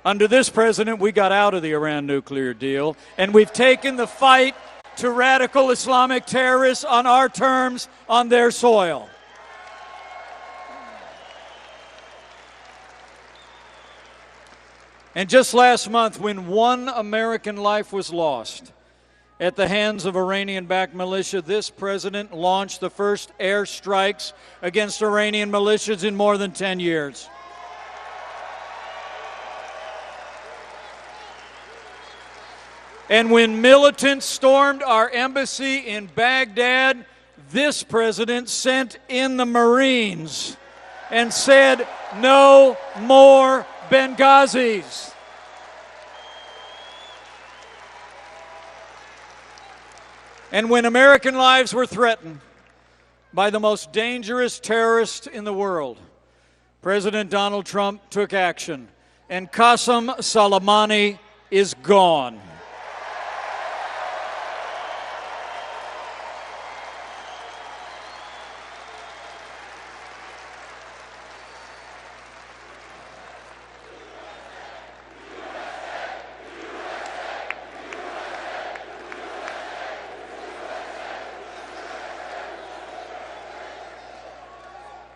Under this president, we got out of the Iran nuclear deal, and we've taken the fight to radical Islamic terrorists on our terms, on their soil. And just last month, when one American life was lost at the hands of Iranian-backed militia, this president launched the first airstrikes against Iranian militias in more than 10 years. And when militants stormed our embassy in Baghdad, this president sent in the Marines and said, "No more Benghazis." And when American lives were threatened by the most dangerous terrorist in the world, President Donald Trump took action, and Qasem Soleimani is gone.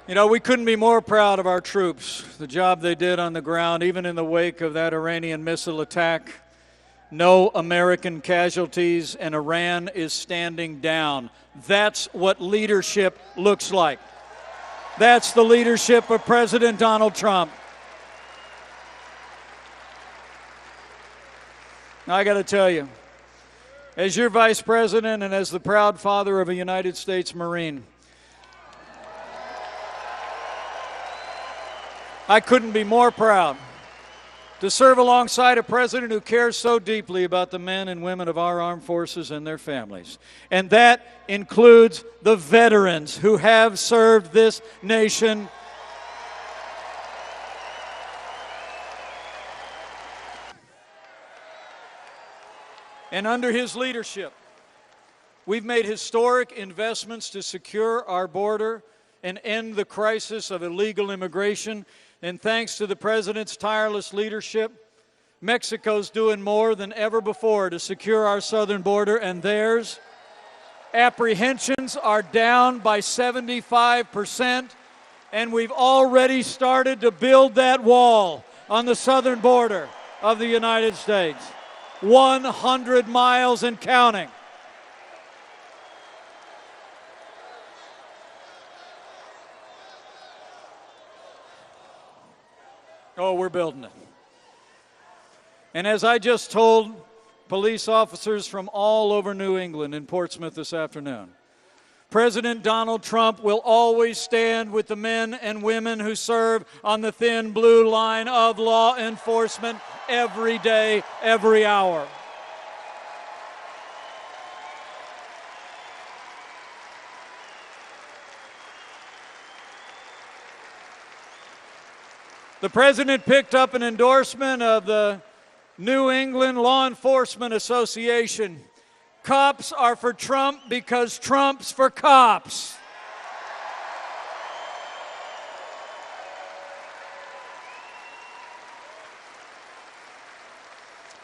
You know, we couldn't be more proud of our troops, the job they did on the ground, even in the wake of that Iranian missile attack. No American casualties, and Iran is standing down. That's what leadership looks like. That's the leadership of President Donald Trump. Now, I got to tell you, as your vice president and as the proud father of a United States Marine, I couldn't be more proud to serve alongside a president who cares so deeply about the men and women of our armed forces and their families. And that includes the veterans who have served this nation. And under his leadership, we've made historic investments to secure our border and end the crisis of illegal immigration. And thanks to the president's tireless leadership, Mexico's doing more than ever before to secure our southern border and theirs. Apprehensions are down by 75%, and we've already started to build that wall on the southern border of the United States. 100 miles and counting. Oh, we're building it. And as I just told police officers from all over New England in Portsmouth this afternoon, President Donald Trump will always stand with the men and women who serve on the thin blue line of law enforcement every day, every hour. The president picked up an endorsement of the New England Law Enforcement Association. Cops are for Trump because Trump's for cops.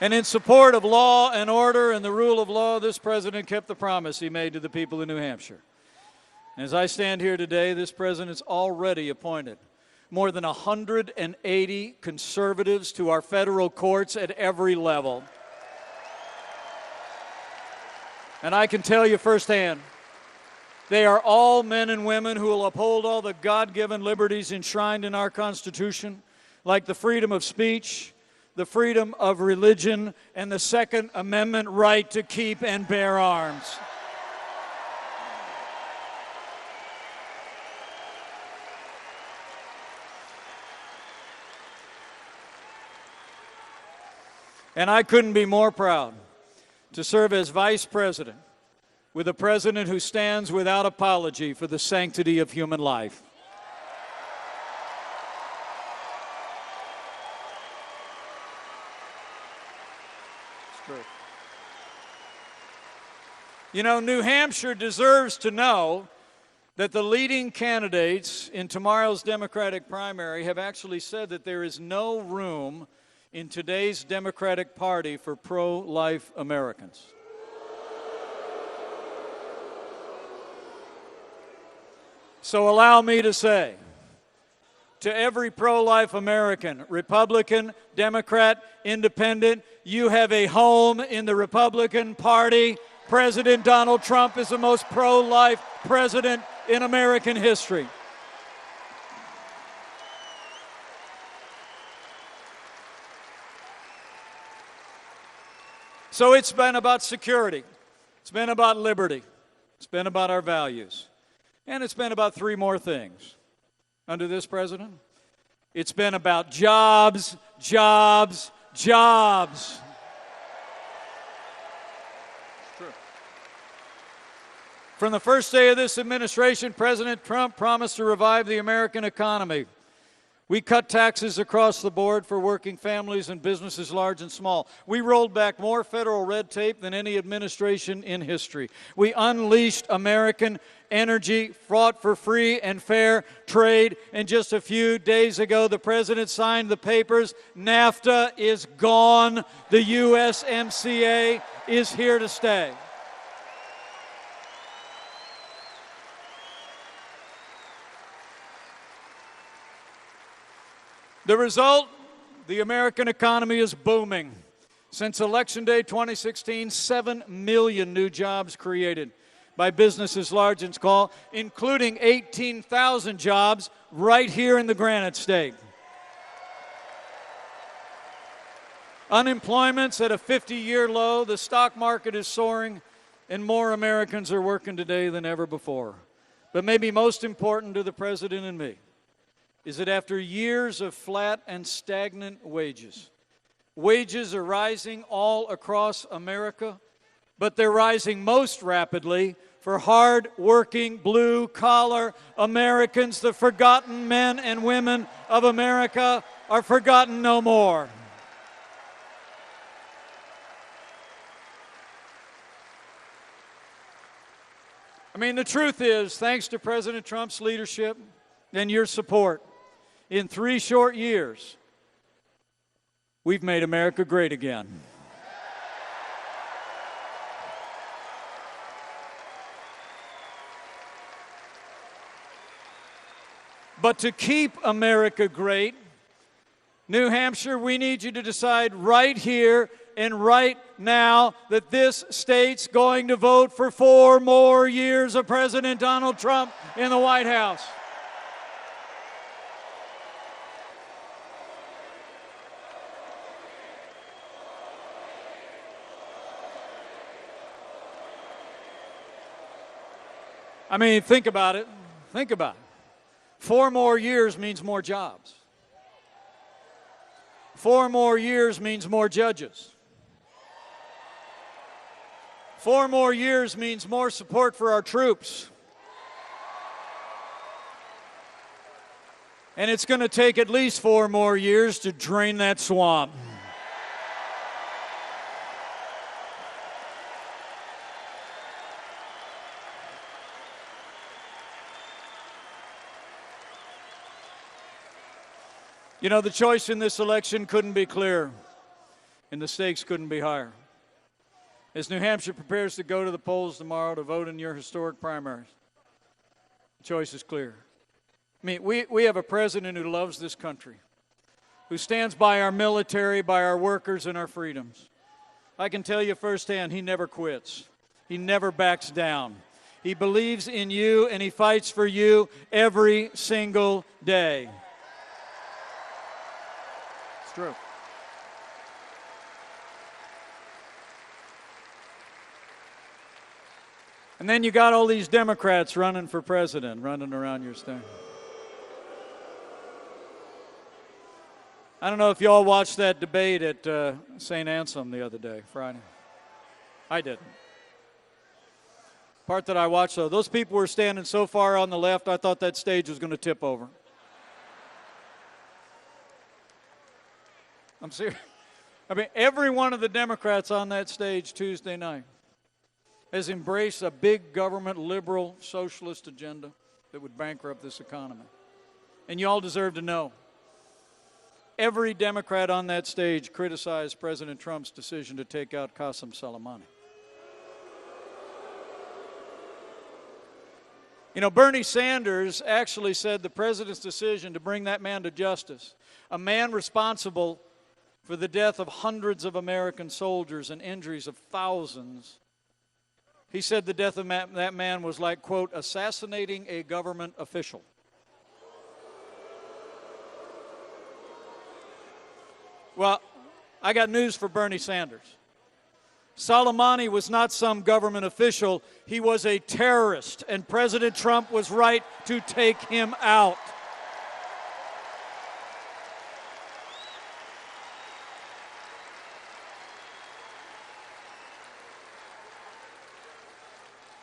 And in support of law and order and the rule of law, this president kept the promise he made to the people of New Hampshire. And as I stand here today, this president's already appointed more than 180 conservatives to our federal courts at every level. And I can tell you firsthand, they are all men and women who will uphold all the God-given liberties enshrined in our Constitution, like the freedom of speech, the freedom of religion, and the Second Amendment right to keep and bear arms. And I couldn't be more proud to serve as vice president with a president who stands without apology for the sanctity of human life. It's true. You know, New Hampshire deserves to know that the leading candidates in tomorrow's Democratic primary have actually said that there is no room in today's Democratic Party for pro-life Americans. So allow me to say to every pro-life American, Republican, Democrat, Independent, you have a home in the Republican Party. President Donald Trump is the most pro-life president in American history. So it's been about security. It's been about liberty. It's been about our values. And it's been about three more things under this president. It's been about jobs, jobs, jobs. True. From the first day of this administration, President Trump promised to revive the American economy. We cut taxes across the board for working families and businesses large and small. We rolled back more federal red tape than any administration in history. We unleashed American energy, fought for free and fair trade, and just a few days ago, the president signed the papers. NAFTA is gone. The USMCA is here to stay. The result, the American economy is booming. Since Election Day 2016, 7 million new jobs created by businesses large and small, including 18,000 jobs right here in the Granite State. Unemployment's at a 50-year low, the stock market is soaring, and more Americans are working today than ever before. But maybe most important to the president and me is that after years of flat and stagnant wages, wages are rising all across America, but they're rising most rapidly for hard-working, blue-collar Americans. The forgotten men and women of America are forgotten no more. I mean, the truth is, thanks to President Trump's leadership and your support, in 3 short years, we've made America great again. But to keep America great, New Hampshire, we need you to decide right here and right now that this state's going to vote for 4 more years of President Donald Trump in the White House. I mean, think about it. Think about it. 4 more years means more jobs. 4 more years means more judges. 4 more years means more support for our troops. And it's going to take at least 4 more years to drain that swamp. You know, the choice in this election couldn't be clearer, and the stakes couldn't be higher. As New Hampshire prepares to go to the polls tomorrow to vote in your historic primaries, the choice is clear. I mean, we have a president who loves this country, who stands by our military, by our workers, and our freedoms. I can tell you firsthand, he never quits. He never backs down. He believes in you, and he fights for you every single day. True. And then you got all these Democrats running for president, running around your state. I don't know if you all watched that debate at St. Anselm the other day, Friday. I didn't. Part that I watched, though, those people were standing so far on the left, I thought that stage was going to tip over. I'm serious. I mean, every one of the Democrats on that stage Tuesday night has embraced a big government, liberal, socialist agenda that would bankrupt this economy. And you all deserve to know every Democrat on that stage criticized President Trump's decision to take out Qasem Soleimani. You know, Bernie Sanders actually said the president's decision to bring that man to justice, a man responsible for the death of hundreds of American soldiers and injuries of thousands, he said the death of that man was like, quote, assassinating a government official. Well, I got news for Bernie Sanders. Soleimani was not some government official. He was a terrorist, and President Trump was right to take him out.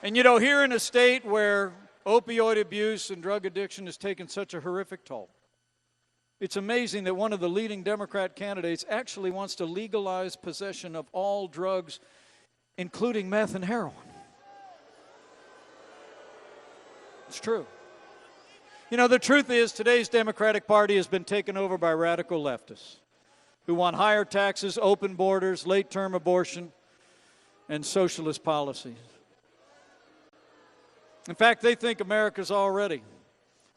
And you know, here in a state where opioid abuse and drug addiction has taken such a horrific toll, it's amazing that one of the leading Democrat candidates actually wants to legalize possession of all drugs, including meth and heroin. It's true. You know, the truth is today's Democratic Party has been taken over by radical leftists who want higher taxes, open borders, late-term abortion, and socialist policies. In fact, they think America's already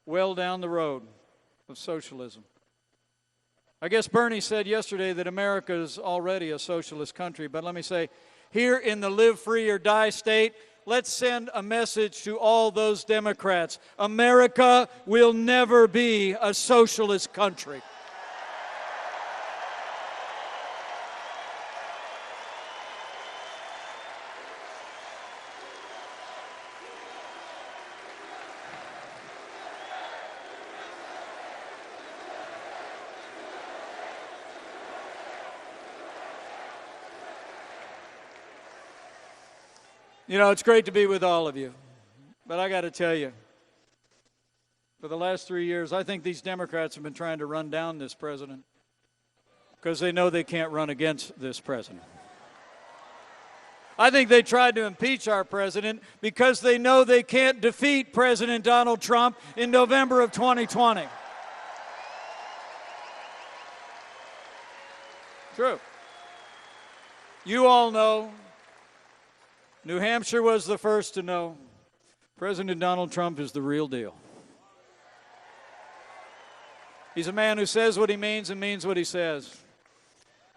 well down the road of socialism. I guess Bernie said yesterday that America is already a socialist country, but let me say, here in the live free or die state, let's send a message to all those Democrats. America will never be a socialist country. You know, it's great to be with all of you, but I got to tell you, for the last 3 years, I think these Democrats have been trying to run down this president because they know they can't run against this president. I think they tried to impeach our president because they know they can't defeat President Donald Trump in November of 2020. True. You all know, New Hampshire was the first to know, President Donald Trump is the real deal. He's a man who says what he means and means what he says.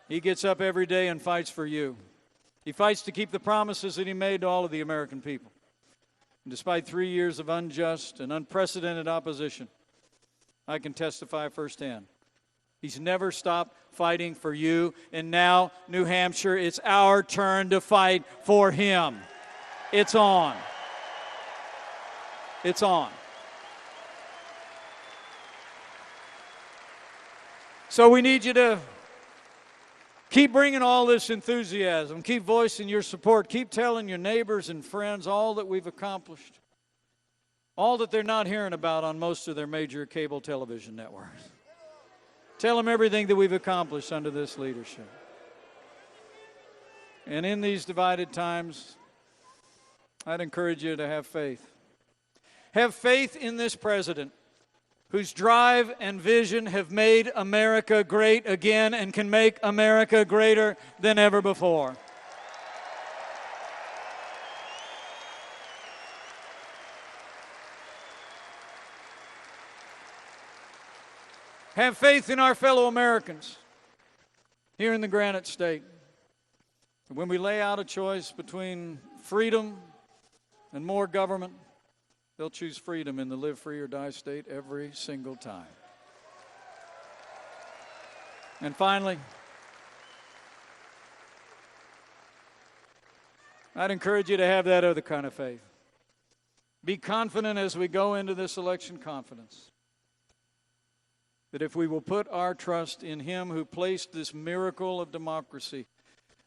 He gets up every day and fights for you. He fights to keep the promises that he made to all of the American people. And despite 3 years of unjust and unprecedented opposition, I can testify firsthand. He's never stopped fighting for you, and now, New Hampshire, it's our turn to fight for him. It's on. It's on. So we need you to keep bringing all this enthusiasm, keep voicing your support, keep telling your neighbors and friends all that we've accomplished, all that they're not hearing about on most of their major cable television networks. Tell them everything that we've accomplished under this leadership. And in these divided times, I'd encourage you to have faith. Have faith in this president whose drive and vision have made America great again and can make America greater than ever before. Have faith in our fellow Americans here in the Granite State. When we lay out a choice between freedom and more government, they'll choose freedom in the live free or die state every single time. And finally, I'd encourage you to have that other kind of faith. Be confident as we go into this election, confidence that if we will put our trust in him who placed this miracle of democracy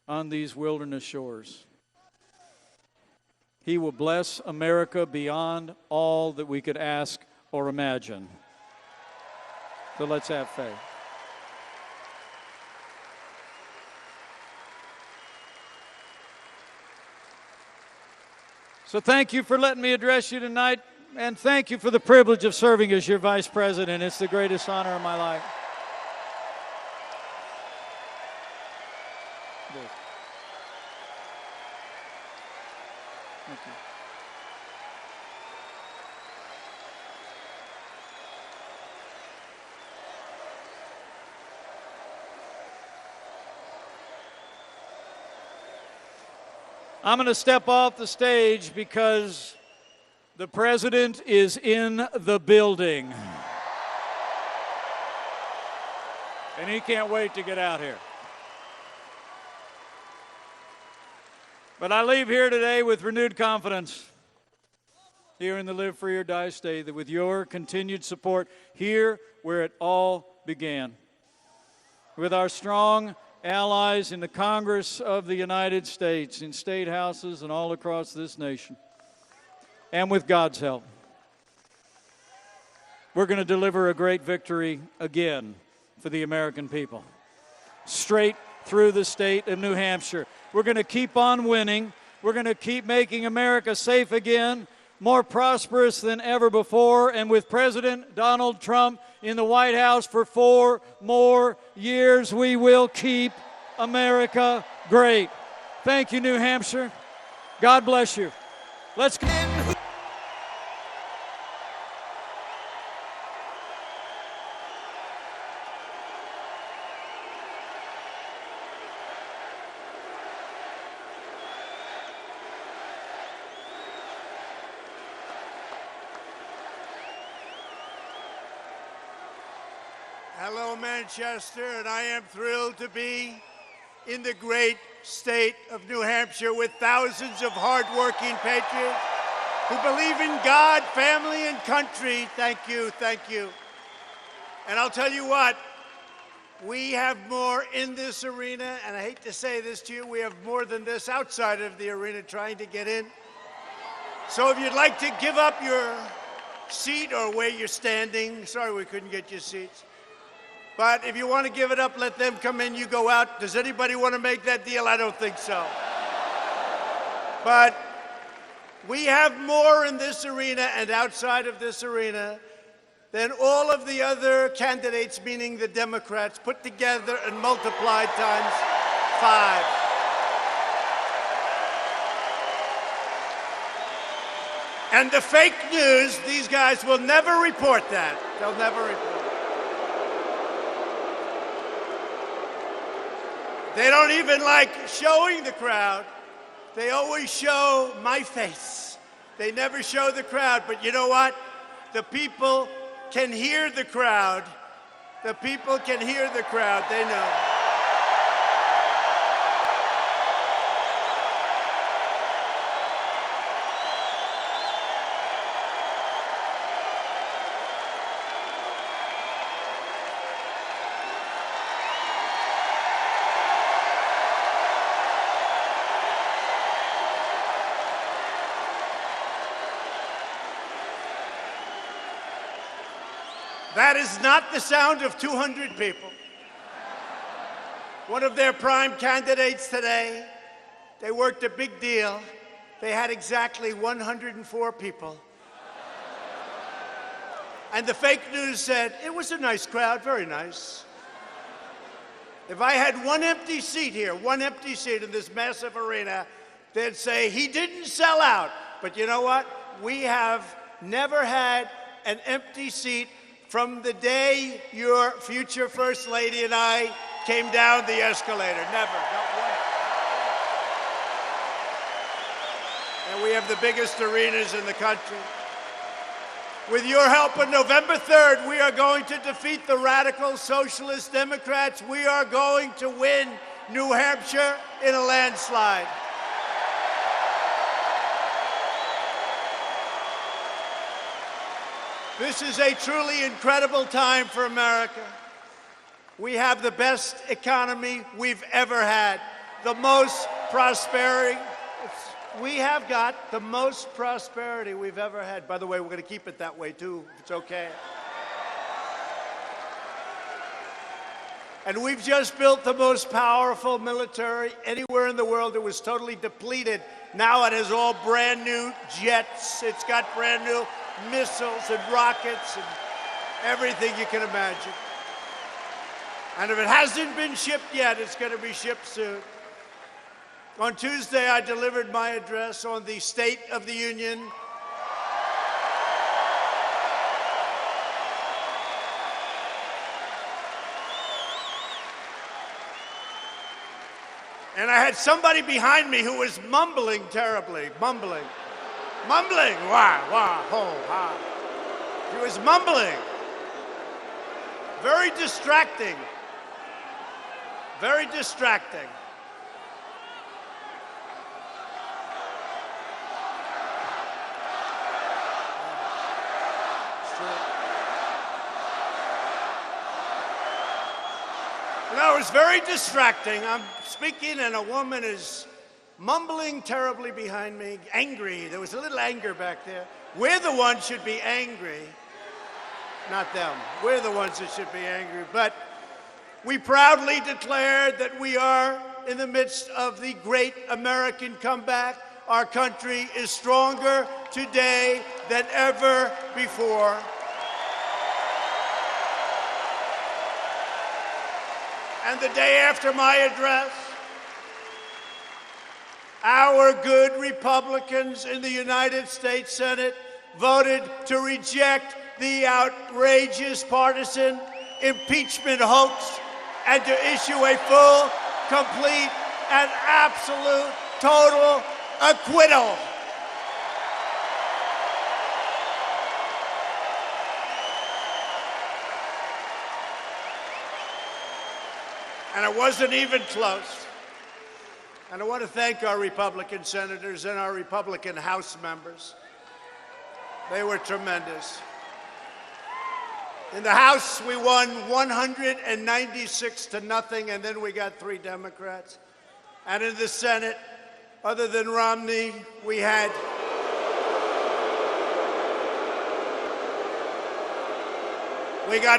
on these wilderness shores, he will bless America beyond all that we could ask or imagine. So let's have faith. So thank you for letting me address you tonight, and thank you for the privilege of serving as your vice president. It's the greatest honor of my life. this. Thank you. I'm going to step off the stage because the president is in the building. And he can't wait to get out here. But I leave here today with renewed confidence here in the Live Free or Die State, that with your continued support here where it all began, with our strong allies in the Congress of the United States, in state houses and all across this nation, and with God's help, we're going to deliver a great victory again for the American people, straight through the state of New Hampshire. We're going to keep on winning. We're going to keep making America safe again, more prosperous than ever before, and with President Donald Trump in the White House for 4 more years, we will keep America great. Thank you, New Hampshire. God bless you. Let's go. Hello, Manchester, and I am thrilled to be in the great state of New Hampshire with thousands of hardworking patriots who believe in God, family, and country. Thank you, thank you. And I'll tell you what, we have more in this arena, and I hate to say this to you, we have more than this outside of the arena trying to get in. So if you'd like to give up your seat or where you're standing, sorry we couldn't get your seats. But if you want to give it up, let them come in, you go out. Does anybody want to make that deal? I don't think so. But we have more in this arena and outside of this arena than all of the other candidates, meaning the Democrats, put together and multiplied times 5. And the fake news, these guys will never report that. They'll never report it. They don't even like showing the crowd. They always show my face. They never show the crowd. But you know what? The people can hear the crowd. The people can hear the crowd. They know. That is not the sound of 200 people. One of their prime candidates today, they worked a big deal. They had exactly 104 people. And the fake news said, it was a nice crowd, very nice. If I had one empty seat here, one empty seat in this massive arena, they'd say, he didn't sell out. But you know what? We have never had an empty seat from the day your future First Lady and I came down the escalator. Never, not once. And we have the biggest arenas in the country. With your help on November 3rd, we are going to defeat the radical socialist Democrats. We are going to win New Hampshire in a landslide. This is a truly incredible time for America. We have the best economy we've ever had, the most prosperity. We have got the most prosperity we've ever had. By the way, we're going to keep it that way, too, if it's okay. And we've just built the most powerful military anywhere in the world. It was totally depleted. Now it has all brand new jets. It's got brand new missiles and rockets and everything you can imagine. And if it hasn't been shipped yet, it's going to be shipped soon. On Tuesday, I delivered my address on the State of the Union. And I had somebody behind me who was mumbling terribly, mumbling, wah, wah, ho, ha. He was mumbling. Very distracting. Very distracting. No, it was very distracting. I'm speaking and a woman is mumbling terribly behind me, angry. There was a little anger back there. We're the ones should be angry, not them. We're the ones that should be angry. But we proudly declared that we are in the midst of the great American comeback. Our country is stronger today than ever before. And the day after my address, our good Republicans in the United States Senate voted to reject the outrageous partisan impeachment hoax and to issue a full, complete, and absolute total acquittal. And it wasn't even close. And I want to thank our Republican senators and our Republican House members. They were tremendous. In the House, we won 196 to nothing, and then we got 3 Democrats. And in the Senate, other than Romney, we got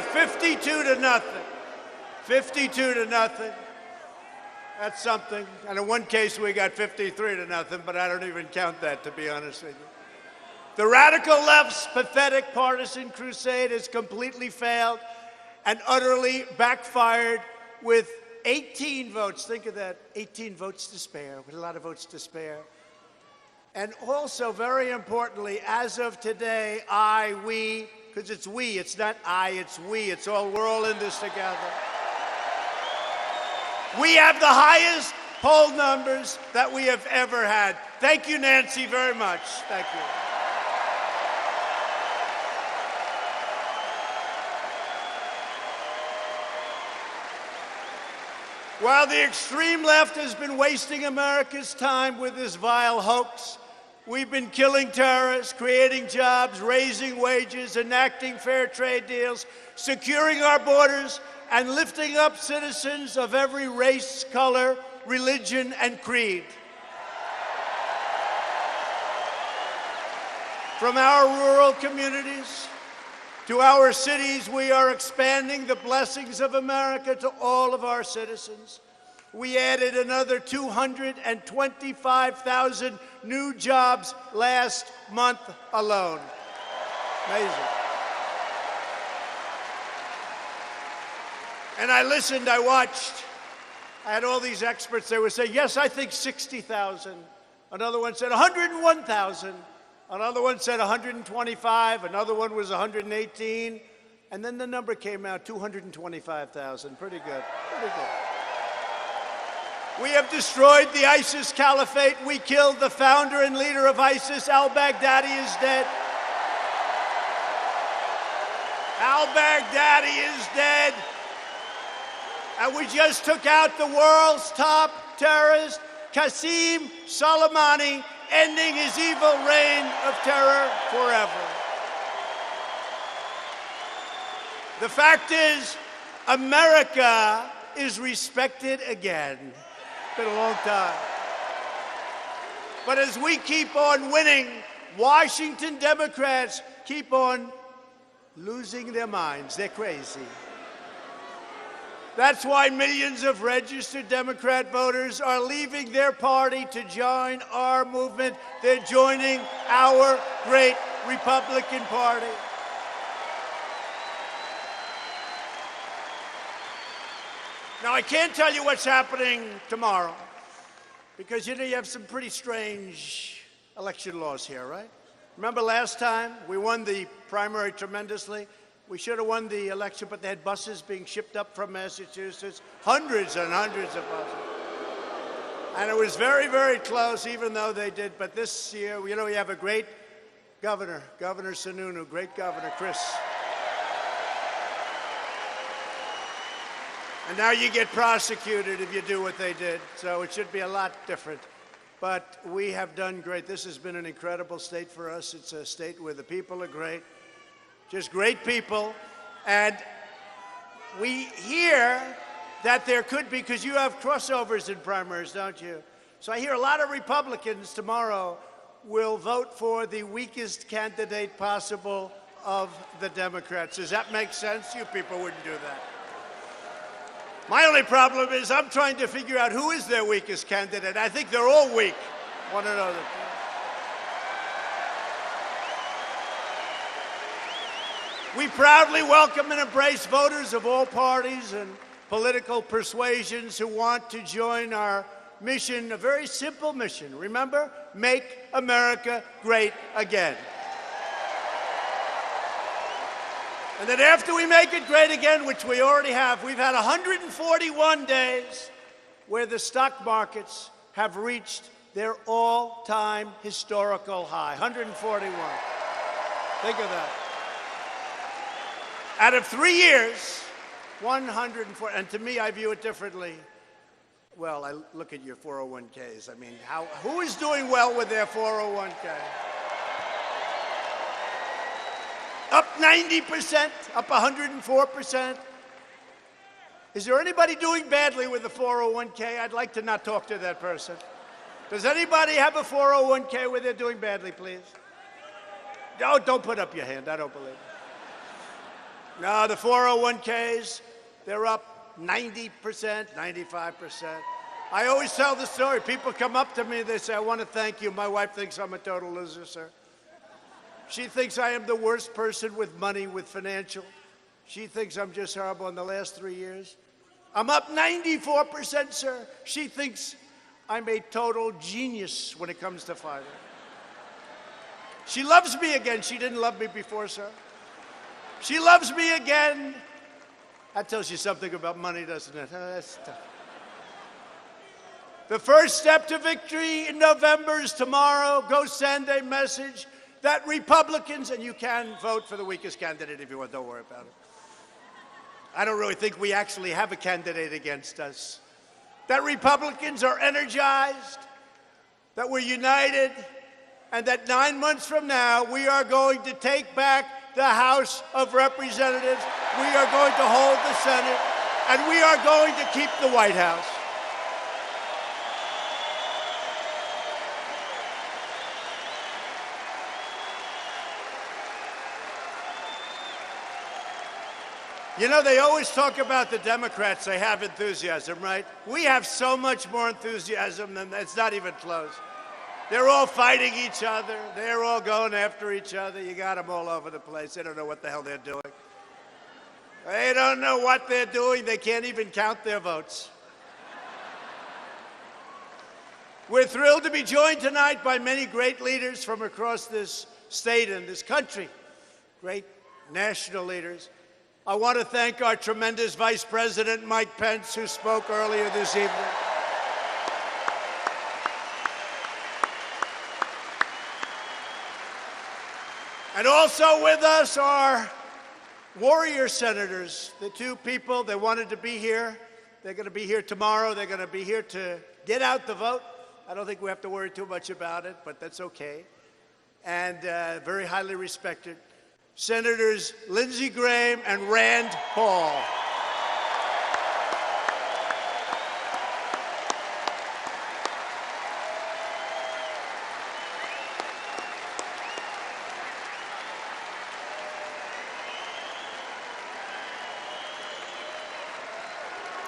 52 to nothing. 52 to nothing. That's something. And in one case, we got 53 to nothing, but I don't even count that, to be honest with you. The radical left's pathetic partisan crusade has completely failed and utterly backfired with 18 votes. Think of that, 18 votes to spare, with a lot of votes to spare. And also, very importantly, as of today, we, because it's we, it's not I, it's we, we're all in this together. We have the highest poll numbers that we have ever had. Thank you, Nancy, very much. Thank you. While the extreme left has been wasting America's time with this vile hoax, we've been killing terrorists, creating jobs, raising wages, enacting fair trade deals, securing our borders, and lifting up citizens of every race, color, religion, and creed. From our rural communities to our cities, we are expanding the blessings of America to all of our citizens. We added another 225,000 new jobs last month alone. Amazing. And I listened, I watched. I had all these experts. They would say, yes, I think 60,000. Another one said 101,000. Another one said 125. Another one was 118. And then the number came out, 225,000. Pretty good. Pretty good. We have destroyed the ISIS caliphate. We killed the founder and leader of ISIS. Al-Baghdadi is dead. Al-Baghdadi is dead. And we just took out the world's top terrorist, Qasem Soleimani, ending his evil reign of terror forever. The fact is, America is respected again. It's been a long time. But as we keep on winning, Washington Democrats keep on losing their minds. They're crazy. That's why millions of registered Democrat voters are leaving their party to join our movement. They're joining our great Republican Party. Now, I can't tell you what's happening tomorrow, Because, you know, you have some pretty strange election laws here, right? Remember last time we won the primary tremendously? We should have won the election, but they had buses being shipped up from Massachusetts, hundreds and hundreds of buses. And it was very, very close, even though they did. But this year, you know, we have a great governor, Governor Sununu, great governor, Chris. And now you get prosecuted if you do what they did. So it should be a lot different. But we have done great. This has been an incredible state for us. It's a state where the people are great, just great people. And we hear that there could be, because you have crossovers in primaries, don't you? So I hear a lot of Republicans tomorrow will vote for the weakest candidate possible of the Democrats. Does that make sense? You people wouldn't do that. My only problem is I'm trying to figure out who is their weakest candidate. I think they're all weak, one another. We proudly welcome and embrace voters of all parties and political persuasions who want to join our mission, a very simple mission. Remember, make America great again. And then after we make it great again, which we already have, we've had 141 days where the stock markets have reached their all-time historical high, 141. Think of that. Out of 3 years, 104, and to me, I view it differently. Well, I look at your 401ks. I mean, who is doing well with their 401k? Up 90%, up 104%. Is there anybody doing badly with the 401k? I'd like to not talk to that person. Does anybody have a 401k where they're doing badly, please? No, don't put up your hand. I don't believe it. No, the 401ks, they're up 90%, 95%. I always tell the story. People come up to me, they say, I want to thank you. My wife thinks I'm a total loser, sir. She thinks I am the worst person with money, with financial. She thinks I'm just horrible in the last 3 years. I'm up 94%, sir. She thinks I'm a total genius when it comes to finance. She loves me again. She didn't love me before, sir. She loves me again. That tells you something about money, doesn't it? That's tough. The first step to victory in November is tomorrow. Go send a message that Republicans, and you can vote for the weakest candidate if you want, don't worry about it. I don't really think we actually have a candidate against us. That Republicans are energized, that we're united, and that 9 months from now, we are going to take back the House of Representatives, we are going to hold the Senate, and we are going to keep the White House. You know, they always talk about the Democrats, they have enthusiasm, right? We have so much more enthusiasm than it's not even close. They're all fighting each other. They're all going after each other. You got them all over the place. They don't know what the hell they're doing. They don't know what they're doing. They can't even count their votes. We're thrilled to be joined tonight by many great leaders from across this state and this country, great national leaders. I want to thank our tremendous Vice President, Mike Pence, who spoke earlier this evening. And also with us are warrior senators, the two people that wanted to be here. They're going to be here tomorrow. They're going to be here to get out the vote. I don't think we have to worry too much about it, but that's okay. And very highly respected. Senators Lindsey Graham and Rand Paul.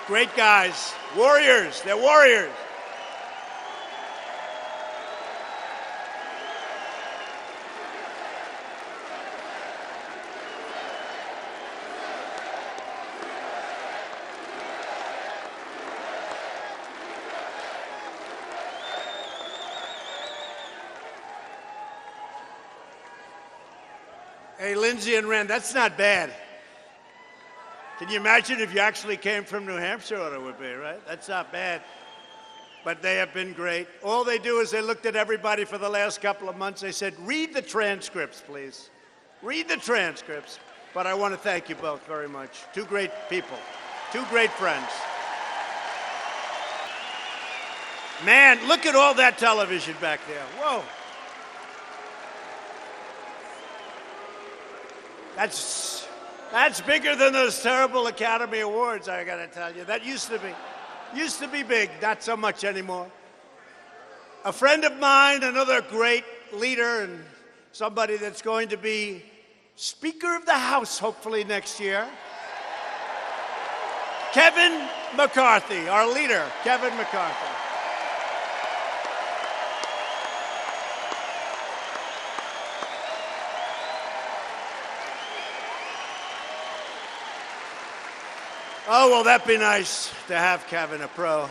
Great guys, warriors, they're warriors. Hey, Lindsay and Ren, that's not bad. Can you imagine if you actually came from New Hampshire, what it would be, right? That's not bad. But they have been great. All they do is they looked at everybody for the last couple of months. They said, read the transcripts, please. Read the transcripts. But I want to thank you both very much. Two great people, two great friends. Man, look at all that television back there. Whoa. That's bigger than those terrible Academy Awards, I gotta tell you. That used to be big, not so much anymore. A friend of mine, another great leader and somebody that's going to be Speaker of the House, hopefully next year. Kevin McCarthy, our leader, Kevin McCarthy. Oh, well, that'd be nice to have Kevin, a pro.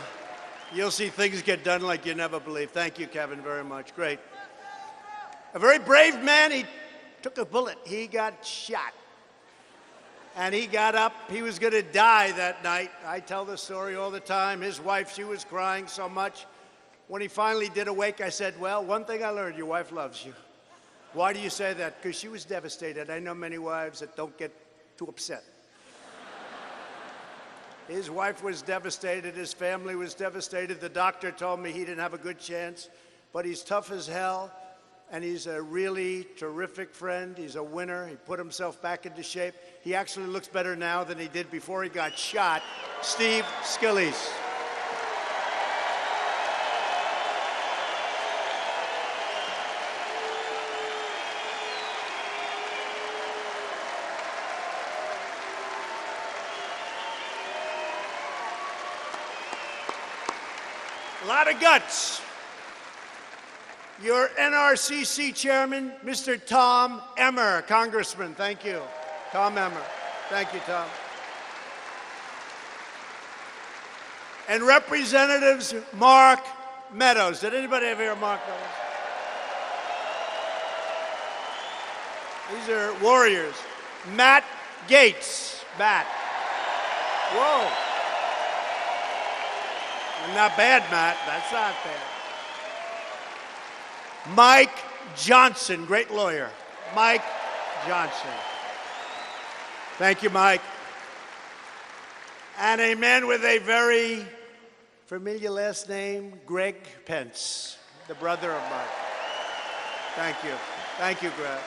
You'll see things get done like you never believe. Thank you, Kevin, very much. Great. A very brave man. He took a bullet. He got shot. And he got up. He was going to die that night. I tell the story all the time. His wife, she was crying so much. When he finally did awake, I said, well, one thing I learned, your wife loves you. Why do you say that? Because she was devastated. I know many wives that don't get too upset. His wife was devastated. His family was devastated. The doctor told me he didn't have a good chance, but he's tough as hell, and he's a really terrific friend. He's a winner. He put himself back into shape. He actually looks better now than he did before he got shot. Steve Scalise. A lot of guts. Your NRCC chairman, Mr. Tom Emmer, Congressman. Thank you. Tom Emmer. Thank you, Tom. And Representatives Mark Meadows. Did anybody ever hear of Mark Meadows? These are warriors. Matt Gaetz. Matt. Whoa. Not bad, Matt. That's not bad. Mike Johnson, great lawyer. Mike Johnson. Thank you, Mike. And a man with a very familiar last name, Greg Pence, the brother of Mike. Thank you. Thank you, Greg.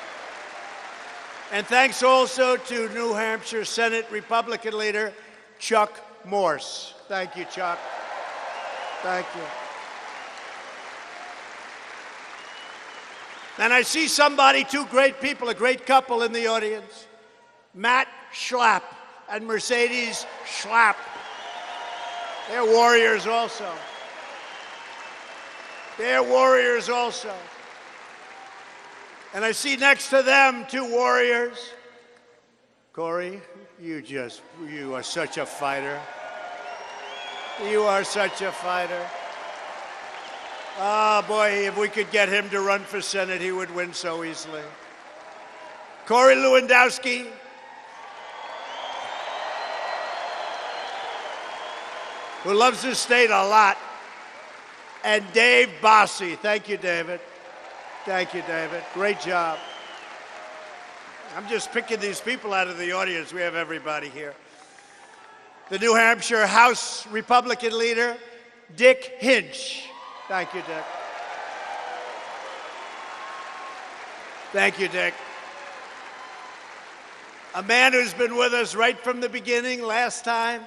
And thanks also to New Hampshire Senate Republican leader, Chuck Morse. Thank you, Chuck. Thank you. And I see somebody, two great people, a great couple in the audience. Matt Schlapp and Mercedes Schlapp. They're warriors also. They're warriors also. And I see next to them two warriors. Corey, you are such a fighter. You are such a fighter. Oh, boy, if we could get him to run for Senate, he would win so easily. Corey Lewandowski. Who loves this state a lot. And Dave Bossy. Thank you, David. Thank you, David. Great job. I'm just picking these people out of the audience. We have everybody here. The New Hampshire House Republican leader, Dick Hinch. Thank you, Dick. Thank you, Dick. A man who's been with us right from the beginning. Last time,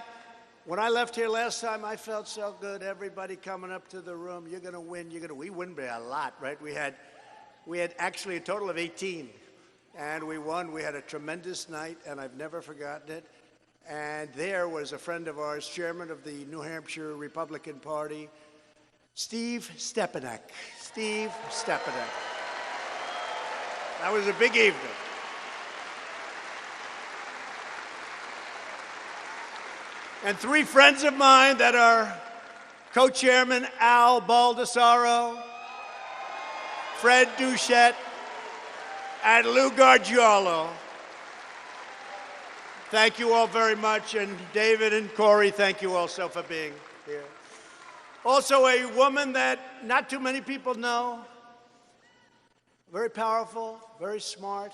when I left here last time, I felt so good. Everybody coming up to the room, you're going to win. We win by a lot, right? We had actually a total of 18, and we won. We had a tremendous night, and I've never forgotten it. And there was a friend of ours, chairman of the New Hampshire Republican Party, Steve Stepanek. Steve Stepanek. That was a big evening. And three friends of mine that are co-chairman Al Baldessaro, Fred Duchette, and Lou Gargiulo. Thank you all very much, and David and Corey, thank you also for being here. Also, a woman that not too many people know, very powerful, very smart,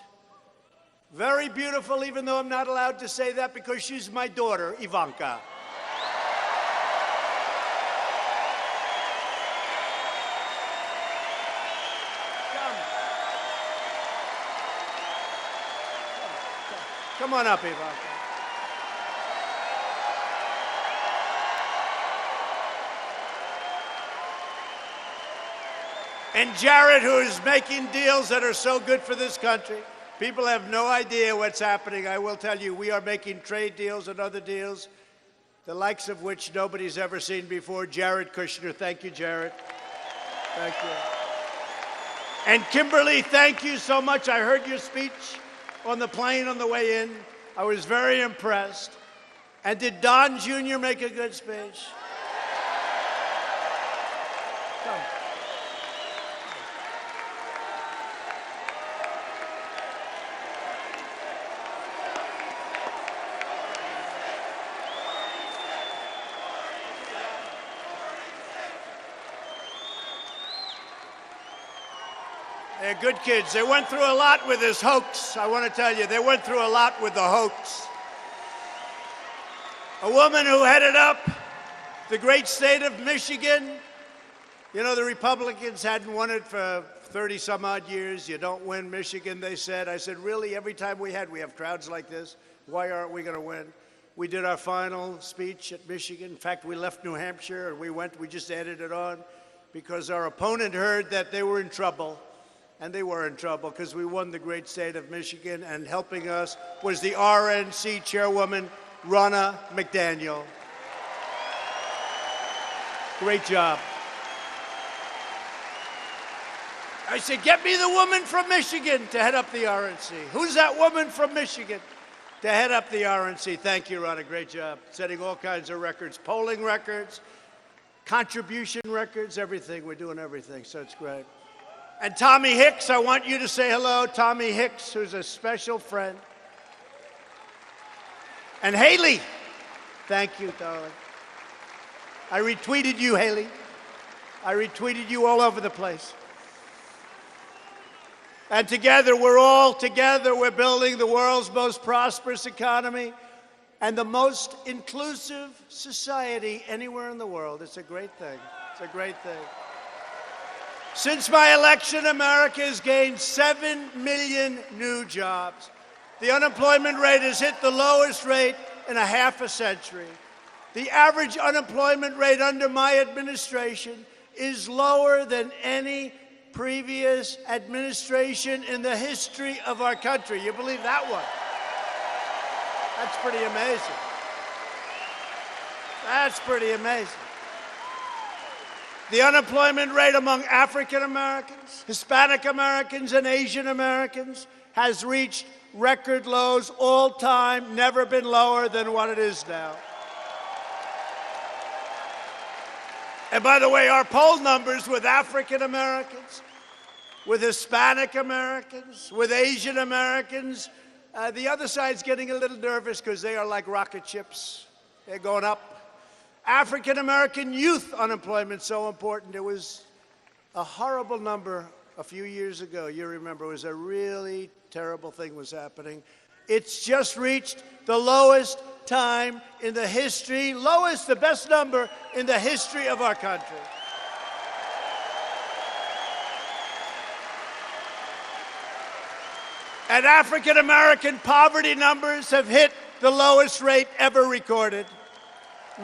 very beautiful, even though I'm not allowed to say that because she's my daughter, Ivanka. Come on up, Ivanka. And Jared, who is making deals that are so good for this country. People have no idea what's happening. I will tell you, we are making trade deals and other deals, the likes of which nobody's ever seen before. Jared Kushner, thank you, Jared. Thank you. And Kimberly, thank you so much. I heard your speech on the plane on the way in. I was very impressed. And did Don Jr. make a good speech? Come. They're good kids. They went through a lot with this hoax. I want to tell you, they went through a lot with the hoax. A woman who headed up the great state of Michigan. You know, the Republicans hadn't won it for 30-some odd years. You don't win Michigan, they said. I said, really? Every time we have crowds like this. Why aren't we going to win? We did our final speech at Michigan. In fact, we left New Hampshire and we just added it on because our opponent heard that they were in trouble. And they were in trouble because we won the great state of Michigan, and helping us was the RNC chairwoman, Ronna McDaniel. Great job. I said, get me the woman from Michigan to head up the RNC. Who's that woman from Michigan to head up the RNC? Thank you, Ronna. Great job. Setting all kinds of records, polling records, contribution records, everything. We're doing everything, so it's great. And Tommy Hicks, I want you to say hello. Tommy Hicks, who's a special friend. And Haley, thank you, darling. I retweeted you, Haley. I retweeted you all over the place. And together, we're building the world's most prosperous economy and the most inclusive society anywhere in the world. It's a great thing. It's a great thing. Since my election, America has gained 7 million new jobs. The unemployment rate has hit the lowest rate in a half a century. The average unemployment rate under my administration is lower than any previous administration in the history of our country. You believe that one? That's pretty amazing. That's pretty amazing. The unemployment rate among African Americans, Hispanic Americans, and Asian Americans has reached record lows all time, never been lower than what it is now. And by the way, our poll numbers with African Americans, with Hispanic Americans, with Asian Americans, the other side's getting a little nervous because they are like rocket ships. They're going up. African-American youth unemployment so important. It was a horrible number a few years ago. You remember, it was a really terrible thing was happening. It's just reached the lowest time in the history, the best number in the history of our country. And African-American poverty numbers have hit the lowest rate ever recorded.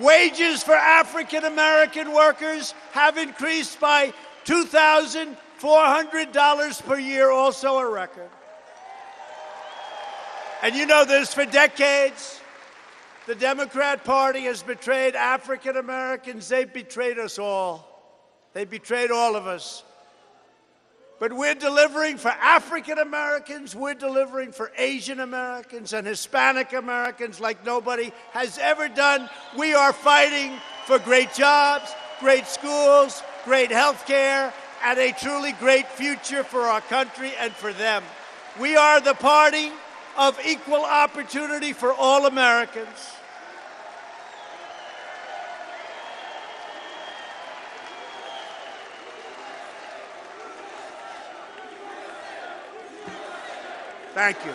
Wages for African-American workers have increased by $2,400 per year, also a record. And you know this, for decades, the Democrat Party has betrayed African-Americans. They betrayed us all. They betrayed all of us. But we're delivering for African Americans, we're delivering for Asian Americans and Hispanic Americans like nobody has ever done. We are fighting for great jobs, great schools, great health care, and a truly great future for our country and for them. We are the party of equal opportunity for all Americans. Thank you.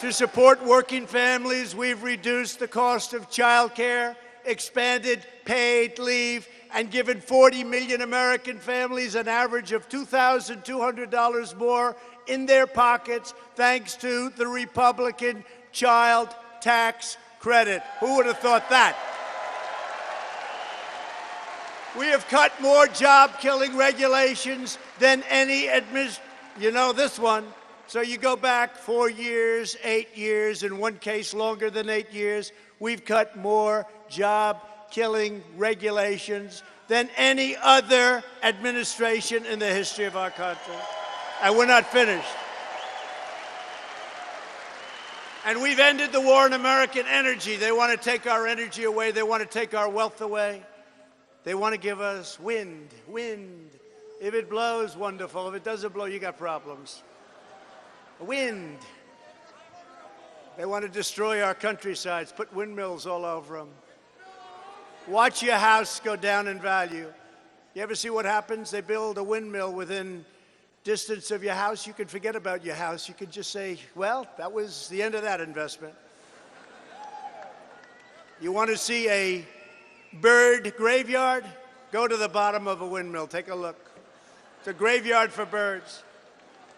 To support working families, we've reduced the cost of child care, expanded paid leave, and given 40 million American families an average of $2,200 more in their pockets thanks to the Republican child tax credit. Who would have thought that? We have cut more job-killing regulations than any you know this one. So you go back 4 years, 8 years, in one case longer than 8 years. We've cut more job-killing regulations than any other administration in the history of our country. And we're not finished. And we've ended the war on American energy. They want to take our energy away. They want to take our wealth away. They want to give us wind. If it blows, wonderful. If it doesn't blow, you got problems. Wind. They want to destroy our countrysides, put windmills all over them. Watch your house go down in value. You ever see what happens? They build a windmill within distance of your house. You can forget about your house. You can just say, well, that was the end of that investment. You want to see a bird graveyard? Go to the bottom of a windmill. Take a look. It's a graveyard for birds.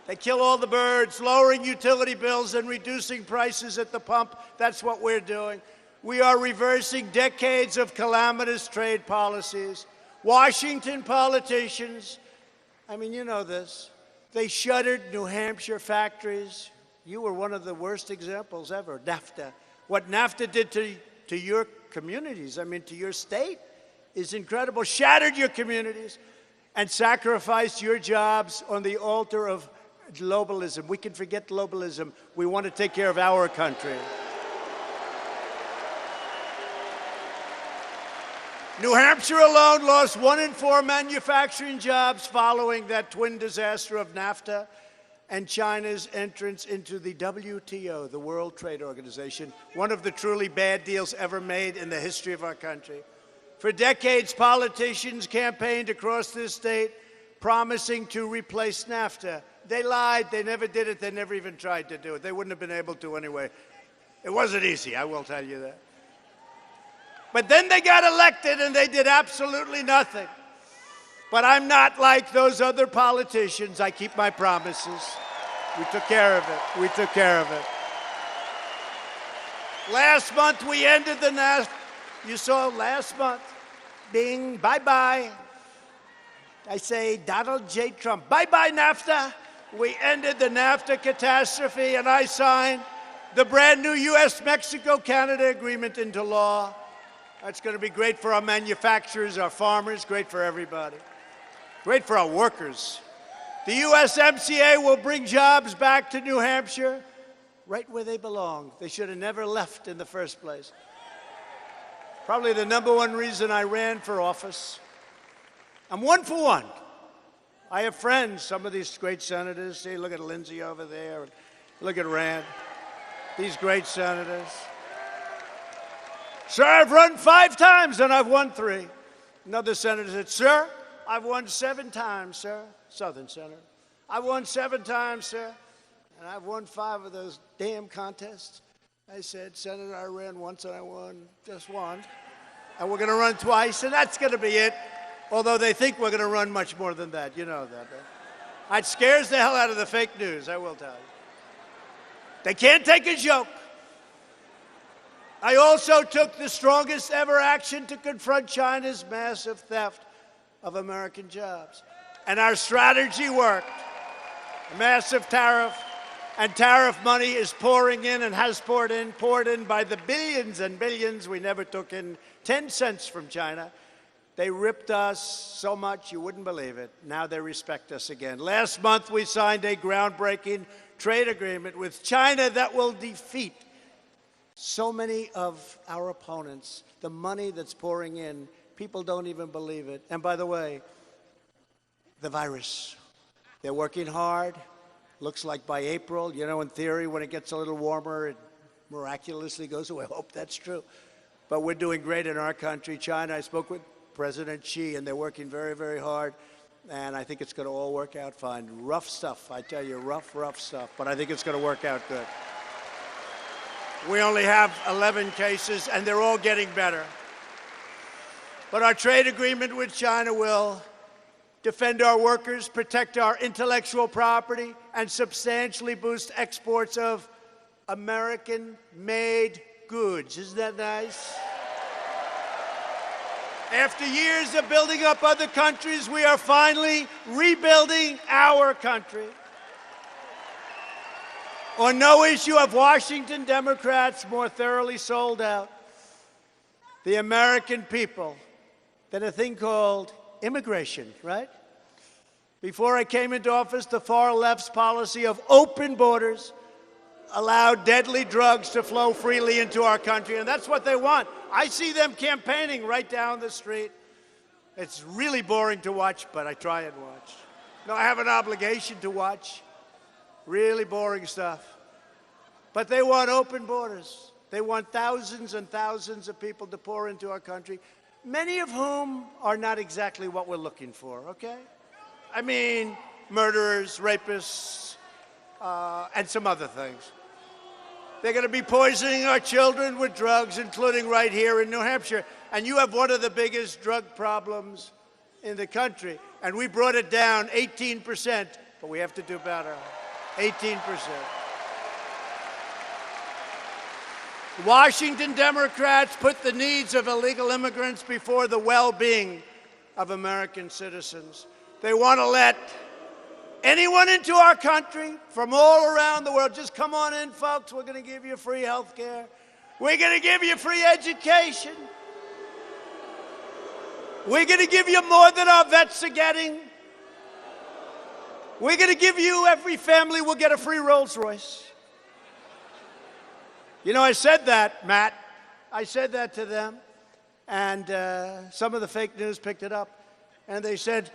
They kill all the birds, lowering utility bills and reducing prices at the pump. That's what we're doing. We are reversing decades of calamitous trade policies. Washington politicians, I mean, you know this, they shuttered New Hampshire factories. You were one of the worst examples ever, NAFTA. What NAFTA did to your communities, I mean, to your state, is incredible. Shattered your communities and sacrificed your jobs on the altar of globalism. We can forget globalism. We want to take care of our country. New Hampshire alone lost 1 in 4 manufacturing jobs following that twin disaster of NAFTA and China's entrance into the WTO, the World Trade Organization, one of the truly bad deals ever made in the history of our country. For decades, politicians campaigned across this state promising to replace NAFTA. They lied. They never did it. They never even tried to do it. They wouldn't have been able to anyway. It wasn't easy, I will tell you that. But then they got elected and they did absolutely nothing. But I'm not like those other politicians. I keep my promises. We took care of it. We took care of it. Last month we ended the NAFTA. You saw last month. Bing, bye-bye. I say Donald J. Trump. Bye-bye, NAFTA. We ended the NAFTA catastrophe, and I signed the brand new U.S.-Mexico-Canada agreement into law. That's going to be great for our manufacturers, our farmers, great for everybody. Great for our workers. The USMCA will bring jobs back to New Hampshire right where they belong. They should have never left in the first place. Probably the #1 reason I ran for office. I'm 1 for 1. I have friends, some of these great senators. See, look at Lindsey over there. Look at Rand. These great senators. Sir, I've run 5 times and I've won 3. Another senator said, sir, I've won 7 times, sir. Southern senator. I've won 7 times, sir. And I've won 5 of those damn contests. I said, Senator, I ran once and I won just 1. And we're going to run twice, and that's going to be it. Although they think we're going to run much more than that. You know that, right? It scares the hell out of the fake news, I will tell you. They can't take a joke. I also took the strongest ever action to confront China's massive theft of American jobs. And our strategy worked. A massive tariff, and tariff money is pouring in and has poured in by the billions and billions. We never took in 10 cents from China. They ripped us so much you wouldn't believe it. Now they respect us again. Last month we signed a groundbreaking trade agreement with China that will defeat So many of our opponents, the money that's pouring in, people don't even believe it. And by the way, the virus, they're working hard. Looks like by April, in theory, when it gets a little warmer, it miraculously goes away. I hope that's true. But we're doing great in our country. China, I spoke with President Xi, and they're working very, very hard. And I think it's going to all work out fine. Rough stuff, I tell you, rough stuff. But I think it's going to work out good. We only have 11 cases, and they're all getting better. But our trade agreement with China will defend our workers, protect our intellectual property, and substantially boost exports of American-made goods. Isn't that nice? After years of building up other countries, we are finally rebuilding our country. On no issue have Washington Democrats more thoroughly sold out the American people than a thing called immigration, right? Before I came into office, the far left's policy of open borders allowed deadly drugs to flow freely into our country, and that's what they want. I see them campaigning right down the street. It's really boring to watch, but I try and watch. No, I have an obligation to watch. Really boring stuff. But they want open borders. They want thousands and thousands of people to pour into our country, many of whom are not exactly what we're looking for, okay? I mean, murderers, rapists, and some other things. They're going to be poisoning our children with drugs, including right here in New Hampshire. And you have one of the biggest drug problems in the country. And we brought it down 18%, but we have to do better. 18%. Washington Democrats put the needs of illegal immigrants before the well-being of American citizens. They want to let anyone into our country from all around the world. Just come on in, folks. We're going to give you free health care. We're going to give you free education. We're going to give you more than our vets are getting. We're going to give you, every family will get a free Rolls Royce. I said that, Matt. I said that to them. And some of the fake news picked it up. And they said,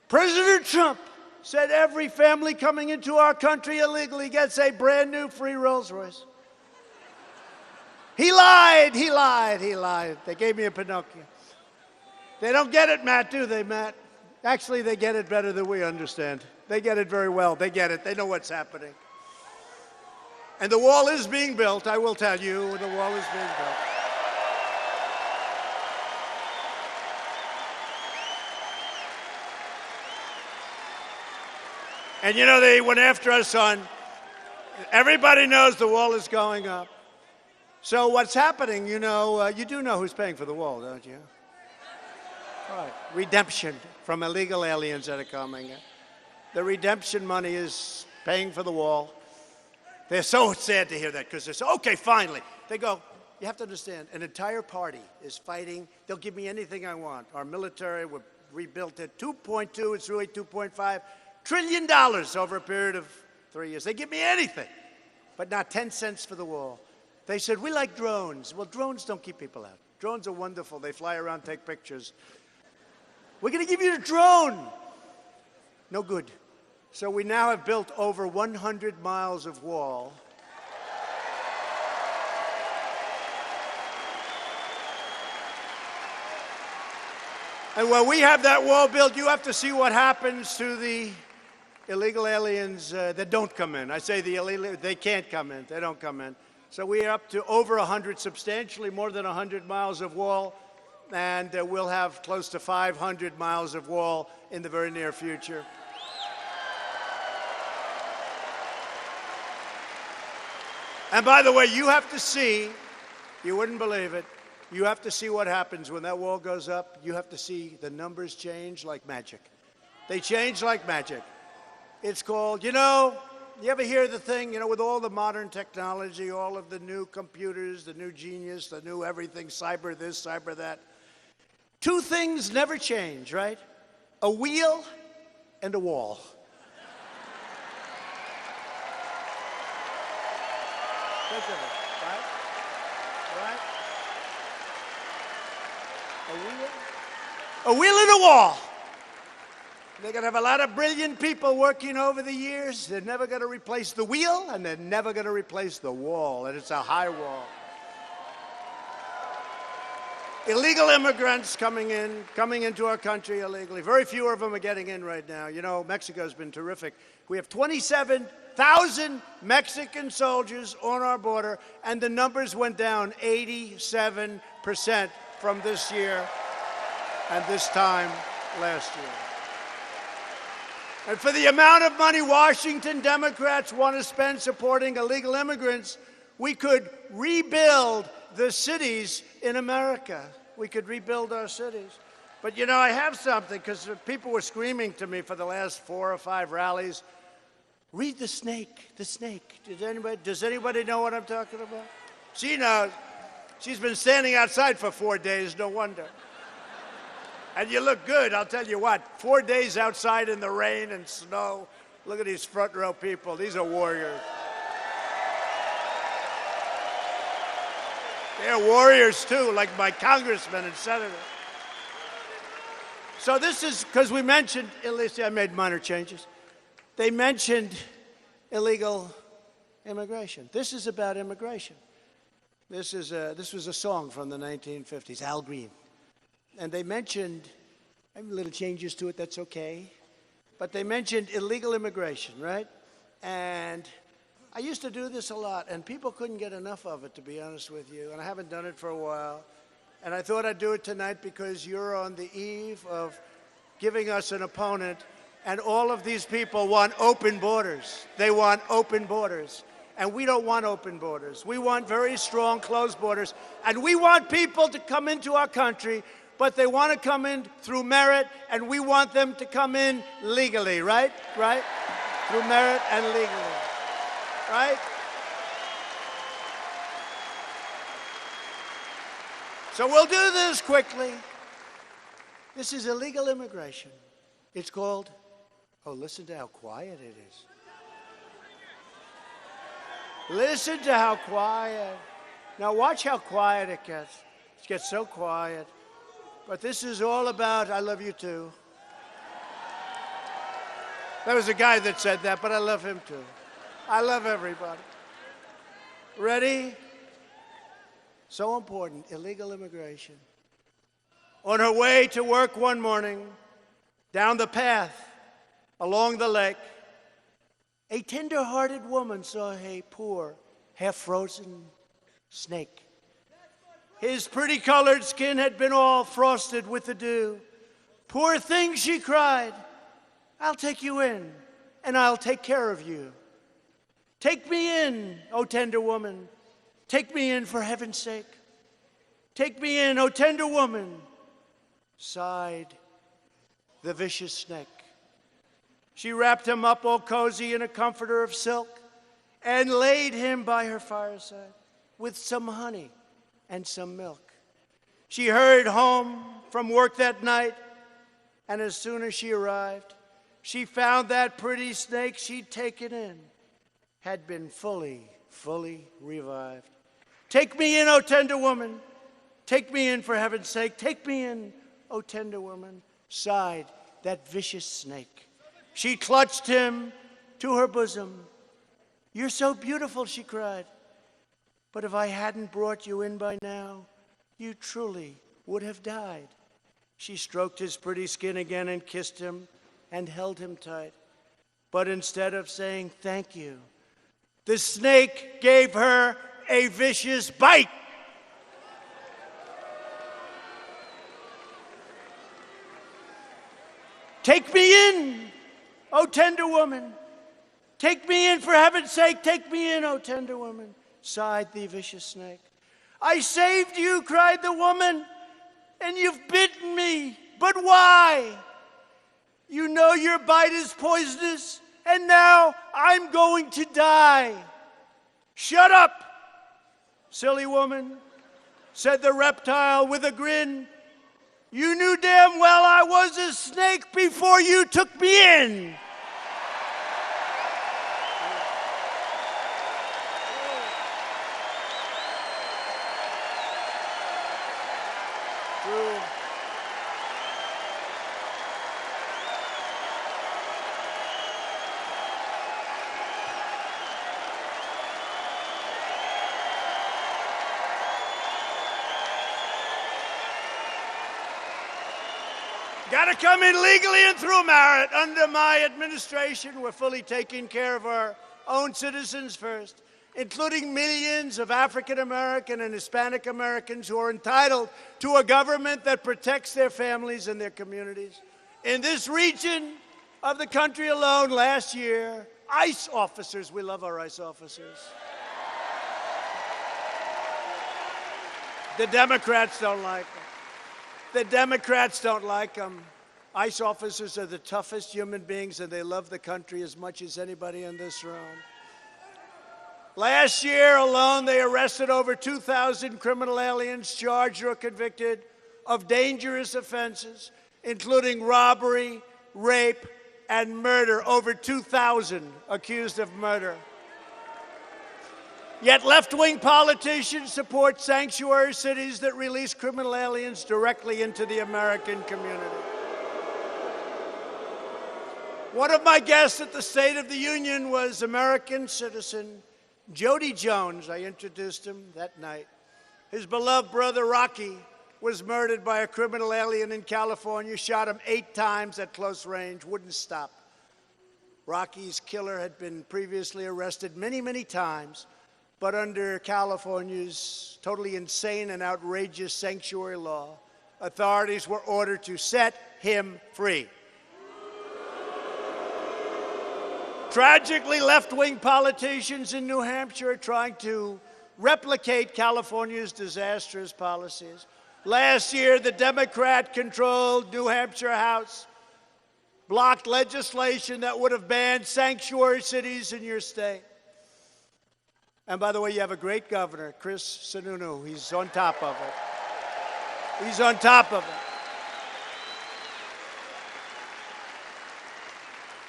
President Trump said every family coming into our country illegally gets a brand new free Rolls Royce. He lied. They gave me a Pinocchio. They don't get it, Matt, do they, Matt? Actually, they get it better than we understand. They get it very well. They get it. They know what's happening. And the wall is being built, I will tell you, the wall is being built. And they went after us on, everybody knows the wall is going up. So what's happening, you do know who's paying for the wall, don't you? Right. Redemption from illegal aliens that are coming. The redemption money is paying for the wall. They're so sad to hear that because they say, okay, finally. They go, you have to understand, an entire party is fighting. They'll give me anything I want. Our military, we've rebuilt it. 2.2, it's really 2.5 trillion dollars over a period of 3 years. They give me anything, but not 10 cents for the wall. They said, we like drones. Well, drones don't keep people out. Drones are wonderful. They fly around, take pictures. We're going to give you the drone. No good. So we now have built over 100 miles of wall. And when we have that wall built, you have to see what happens to the illegal aliens that don't come in. I say the illegal, they can't come in. They don't come in. So we are up to over 100, substantially more than 100 miles of wall. And we'll have close to 500 miles of wall in the very near future. And by the way, you have to see, you wouldn't believe it, you have to see what happens when that wall goes up. You have to see the numbers change like magic. They change like magic. It's called, you ever hear the thing, with all the modern technology, all of the new computers, the new genius, the new everything, cyber this, cyber that. Two things never change, right? A wheel and a wall. Think of it, right? right? A wheel in a wall. They're going to have a lot of brilliant people working over the years. They're never going to replace the wheel, and they're never going to replace the wall, and it's a high wall. Illegal immigrants coming into our country illegally. Very few of them are getting in right now. You know, Mexico's been terrific. We have 27,000 Mexican soldiers on our border, and the numbers went down 87% from this year and this time last year. And for the amount of money Washington Democrats want to spend supporting illegal immigrants, we could rebuild the cities in America. We could rebuild our cities. But, you know, I have something, because people were screaming to me for the last 4 or 5 rallies, read The Snake, The Snake. Does anybody know what I'm talking about? She knows. She's been standing outside for 4 days, no wonder. And you look good, I'll tell you what. 4 days outside in the rain and snow. Look at these front row people. These are warriors. They're warriors, too, like my congressmen and senators. So this is, because we mentioned, at least I made minor changes. They mentioned illegal immigration. This is about immigration. This was a song from the 1950s, Al Green. And they mentioned, I have little changes to it, that's okay. But they mentioned illegal immigration, right? And I used to do this a lot, and people couldn't get enough of it, to be honest with you. And I haven't done it for a while. And I thought I'd do it tonight because you're on the eve of giving us an opponent. And all of these people want open borders. They want open borders. And we don't want open borders. We want very strong, closed borders. And we want people to come into our country, but they want to come in through merit, and we want them to come in legally, right? Right? Through merit and legally. Right? So we'll do this quickly. This is illegal immigration. It's called, oh, listen to how quiet it is. Listen to how quiet. Now watch how quiet it gets. It gets so quiet. But this is all about, I love you too. There was a guy that said that, but I love him too. I love everybody. Ready? So important, illegal immigration. On her way to work one morning, down the path, along the lake, a tender-hearted woman saw a poor, half-frozen snake. His pretty-colored skin had been all frosted with the dew. Poor thing, she cried, I'll take you in, and I'll take care of you. Take me in, O tender woman. Take me in for heaven's sake. Take me in, O tender woman, sighed the vicious snake. She wrapped him up all cozy in a comforter of silk and laid him by her fireside with some honey and some milk. She hurried home from work that night, and as soon as she arrived, she found that pretty snake she'd taken in had been fully revived. Take me in, O tender woman. Take me in for heaven's sake. Take me in, O tender woman, sighed that vicious snake. She clutched him to her bosom. You're so beautiful, she cried. But if I hadn't brought you in by now, you truly would have died. She stroked his pretty skin again and kissed him and held him tight. But instead of saying thank you, the snake gave her a vicious bite. Take me in, O tender woman. Take me in for heaven's sake. Take me in, O tender woman, sighed the vicious snake. I saved you, cried the woman, and you've bitten me. But why? You know your bite is poisonous, and now I'm going to die. Shut up, silly woman, said the reptile with a grin. You knew damn well I was a snake before you took me in. Got to come in legally and through merit. Under my administration, we're fully taking care of our own citizens first, including millions of African American and Hispanic Americans who are entitled to a government that protects their families and their communities. In this region of the country alone, last year, ICE officers, we love our ICE officers. The Democrats don't like them. The Democrats don't like them. ICE officers are the toughest human beings, and they love the country as much as anybody in this room. Last year alone, they arrested over 2,000 criminal aliens charged or convicted of dangerous offenses, including robbery, rape, and murder. Over 2,000 accused of murder. Yet left-wing politicians support sanctuary cities that release criminal aliens directly into the American community. One of my guests at the State of the Union was American citizen Jody Jones. I introduced him that night. His beloved brother Rocky was murdered by a criminal alien in California, shot him 8 times at close range, wouldn't stop. Rocky's killer had been previously arrested many, many times, but under California's totally insane and outrageous sanctuary law, authorities were ordered to set him free. Tragically, left-wing politicians in New Hampshire are trying to replicate California's disastrous policies. Last year, the Democrat-controlled New Hampshire House blocked legislation that would have banned sanctuary cities in your state. And by the way, you have a great governor, Chris Sununu. He's on top of it. He's on top of it.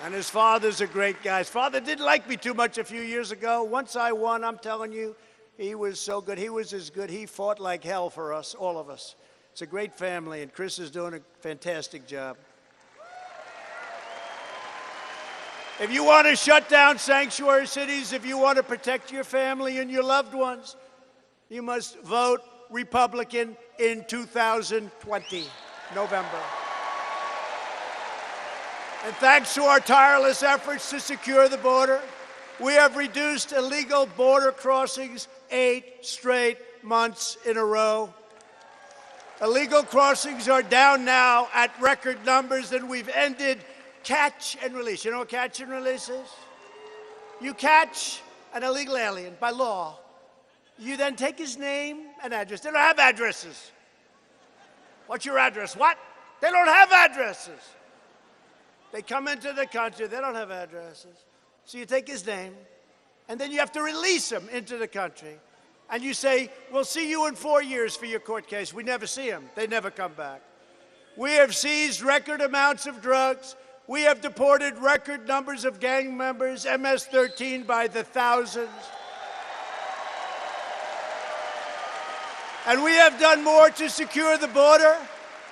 And his father's a great guy. His father didn't like me too much a few years ago. Once I won, I'm telling you, he was so good. He was as good. He fought like hell for us, all of us. It's a great family, and Chris is doing a fantastic job. If you want to shut down sanctuary cities, if you want to protect your family and your loved ones, you must vote Republican in 2020, November. And thanks to our tireless efforts to secure the border, we have reduced illegal border crossings 8 straight months in a row. Illegal crossings are down now at record numbers, and we've ended catch and release. You know what catch and release is? You catch an illegal alien by law. You then take his name and address. They don't have addresses. What's your address? What? They don't have addresses. They come into the country. They don't have addresses. So you take his name, and then you have to release him into the country. And you say, we'll see you in 4 years for your court case. We never see him. They never come back. We have seized record amounts of drugs. We have deported record numbers of gang members, MS-13 by the thousands. And we have done more to secure the border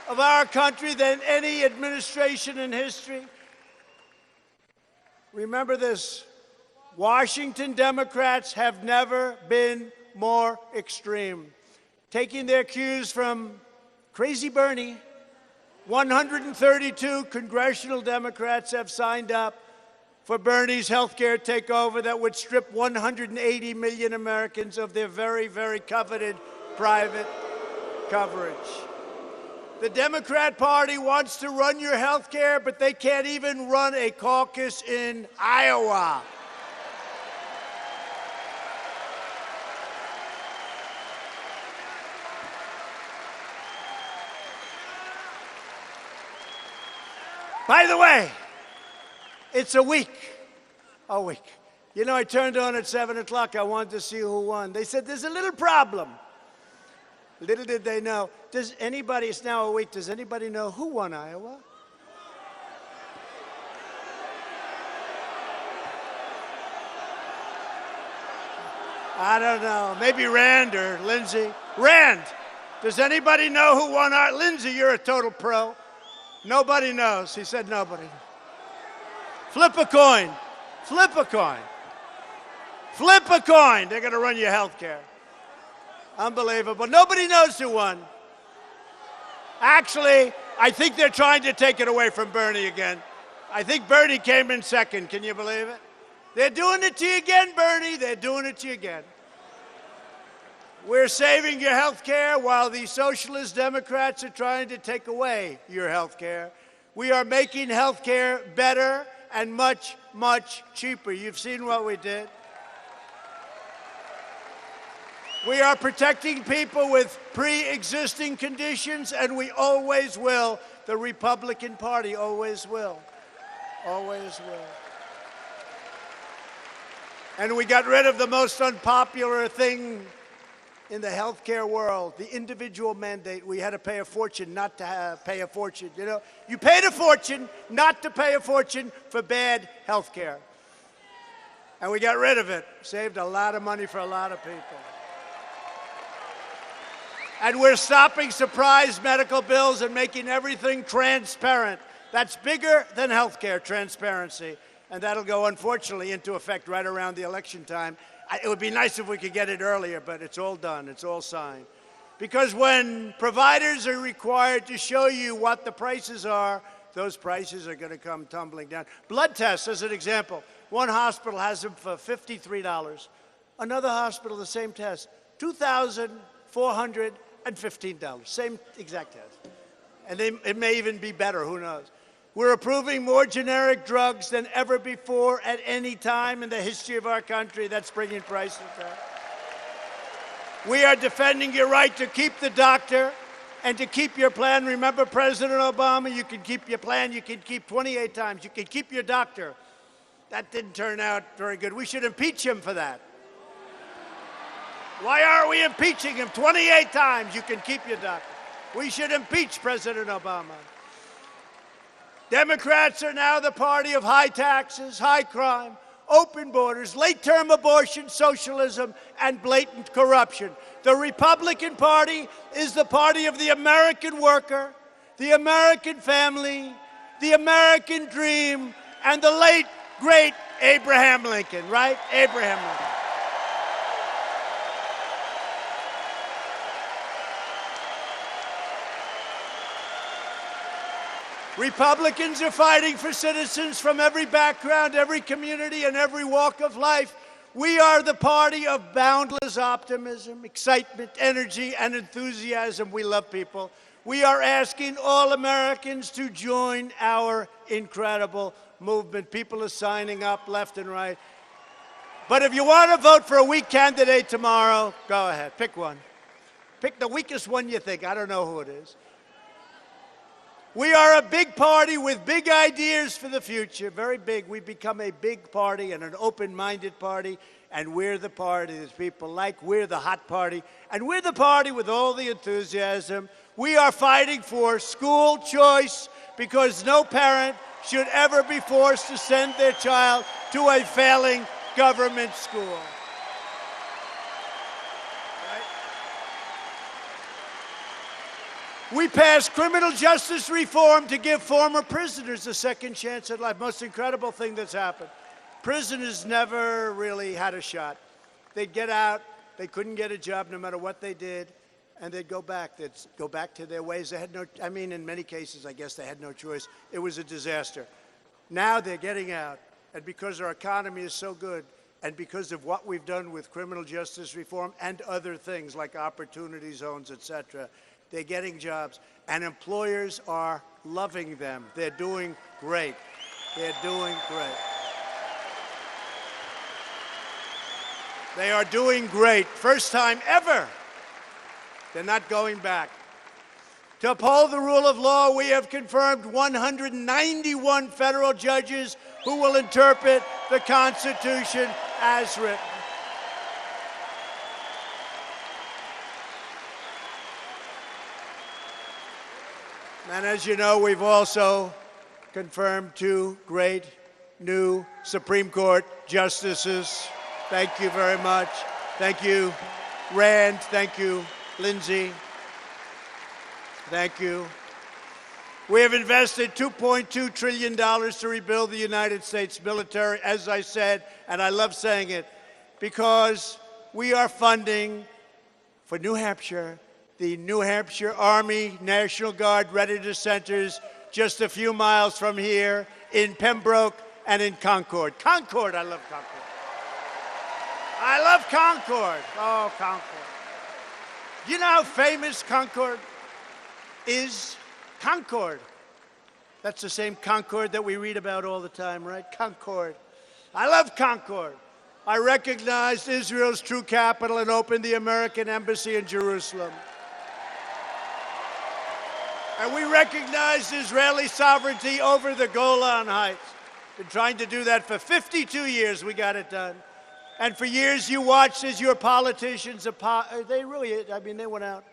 of our country than any administration in history. Remember this, Washington Democrats have never been more extreme. Taking their cues from Crazy Bernie, 132 congressional Democrats have signed up for Bernie's healthcare takeover that would strip 180 million Americans of their very, very coveted private coverage. The Democrat Party wants to run your health care, but they can't even run a caucus in Iowa. By the way, it's a week. You know, I turned on at 7 o'clock. I wanted to see who won. They said, there's a little problem. Little did they know. Does anybody, it's now a week, does anybody know who won Iowa? I don't know. Maybe Rand or Lindsay. Rand, does anybody know who won Iowa? Lindsay, you're a total pro. Nobody knows. He said nobody. Flip a coin. Flip a coin. Flip a coin. They're going to run your health care. Unbelievable. Nobody knows who won. Actually, I think they're trying to take it away from Bernie again. I think Bernie came in second. Can you believe it? They're doing it to you again, Bernie. They're doing it to you again. We're saving your health care while the socialist Democrats are trying to take away your health care. We are making health care better and much, much cheaper. You've seen what we did. We are protecting people with pre-existing conditions, and we always will. The Republican Party always will. Always will. And we got rid of the most unpopular thing in the healthcare world, the individual mandate. We had to pay a fortune not to pay a fortune. You know, you paid a fortune not to pay a fortune for bad health care. And we got rid of it. Saved a lot of money for a lot of people. And we're stopping surprise medical bills and making everything transparent. That's bigger than health care, transparency. And that'll go, unfortunately, into effect right around the election time. It would be nice if we could get it earlier, but it's all done. It's all signed. Because when providers are required to show you what the prices are, those prices are going to come tumbling down. Blood tests, as an example. One hospital has them for $53. Another hospital, the same test, $2,415. Same exact test. And it may even be better, who knows. We're approving more generic drugs than ever before at any time in the history of our country. That's bringing prices down. We are defending your right to keep the doctor and to keep your plan. Remember President Obama, you can keep your plan, you can keep 28 times, you can keep your doctor. That didn't turn out very good. We should impeach him for that. Why are we impeaching him? 28 times you can keep your doctor. We should impeach President Obama. Democrats are now the party of high taxes, high crime, open borders, late-term abortion, socialism, and blatant corruption. The Republican Party is the party of the American worker, the American family, the American dream, and the late, great Abraham Lincoln, right? Abraham Lincoln. Republicans are fighting for citizens from every background, every community, and every walk of life. We are the party of boundless optimism, excitement, energy, and enthusiasm. We love people. We are asking all Americans to join our incredible movement. People are signing up left and right. But if you want to vote for a weak candidate tomorrow, go ahead. Pick one. Pick the weakest one you think. I don't know who it is. We are a big party with big ideas for the future, very big. We've become a big party and an open-minded party, and we're the party that people like. We're the hot party, and we're the party with all the enthusiasm. We are fighting for school choice because no parent should ever be forced to send their child to a failing government school. We passed criminal justice reform to give former prisoners a second chance at life. Most incredible thing that's happened. Prisoners never really had a shot. They'd get out, they couldn't get a job no matter what they did, and they'd go back. They'd go back to their ways. They had no, I mean, in many cases, I guess they had no choice. It was a disaster. Now they're getting out, and because our economy is so good, and because of what we've done with criminal justice reform and other things like opportunity zones, et cetera, they're getting jobs, and employers are loving them. They're doing great. They're doing great. They are doing great. First time ever. They're not going back. To uphold the rule of law, we have confirmed 191 federal judges who will interpret the Constitution as written. And as you know, we've also confirmed 2 great new Supreme Court justices. Thank you very much. Thank you, Rand. Thank you, Lindsay. Thank you. We have invested $2.2 trillion to rebuild the United States military, as I said, and I love saying it, because we are funding for New Hampshire the New Hampshire Army National Guard Readiness Centers just a few miles from here in Pembroke and in Concord. Concord, I love Concord. I love Concord. Oh, Concord. Do you know how famous Concord is? Concord. That's the same Concord that we read about all the time, right? Concord. I love Concord. I recognized Israel's true capital and opened the American embassy in Jerusalem. And we recognized Israeli sovereignty over the Golan Heights. Been trying to do that for 52 years. We got it done. And for years you watched as your politicians, they went out.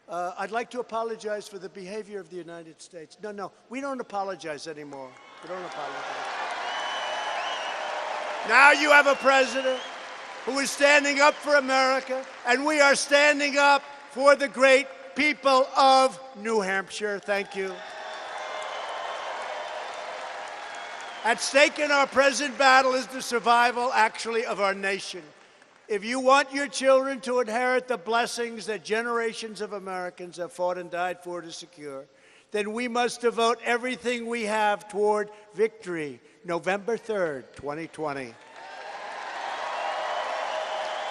I'd like to apologize for the behavior of the United States. No, we don't apologize anymore. We don't apologize. Now you have a president who is standing up for America, and we are standing up for the great people of New Hampshire. Thank you. At stake in our present battle is the survival, actually, of our nation. If you want your children to inherit the blessings that generations of Americans have fought and died for to secure, then we must devote everything we have toward victory, November 3rd, 2020.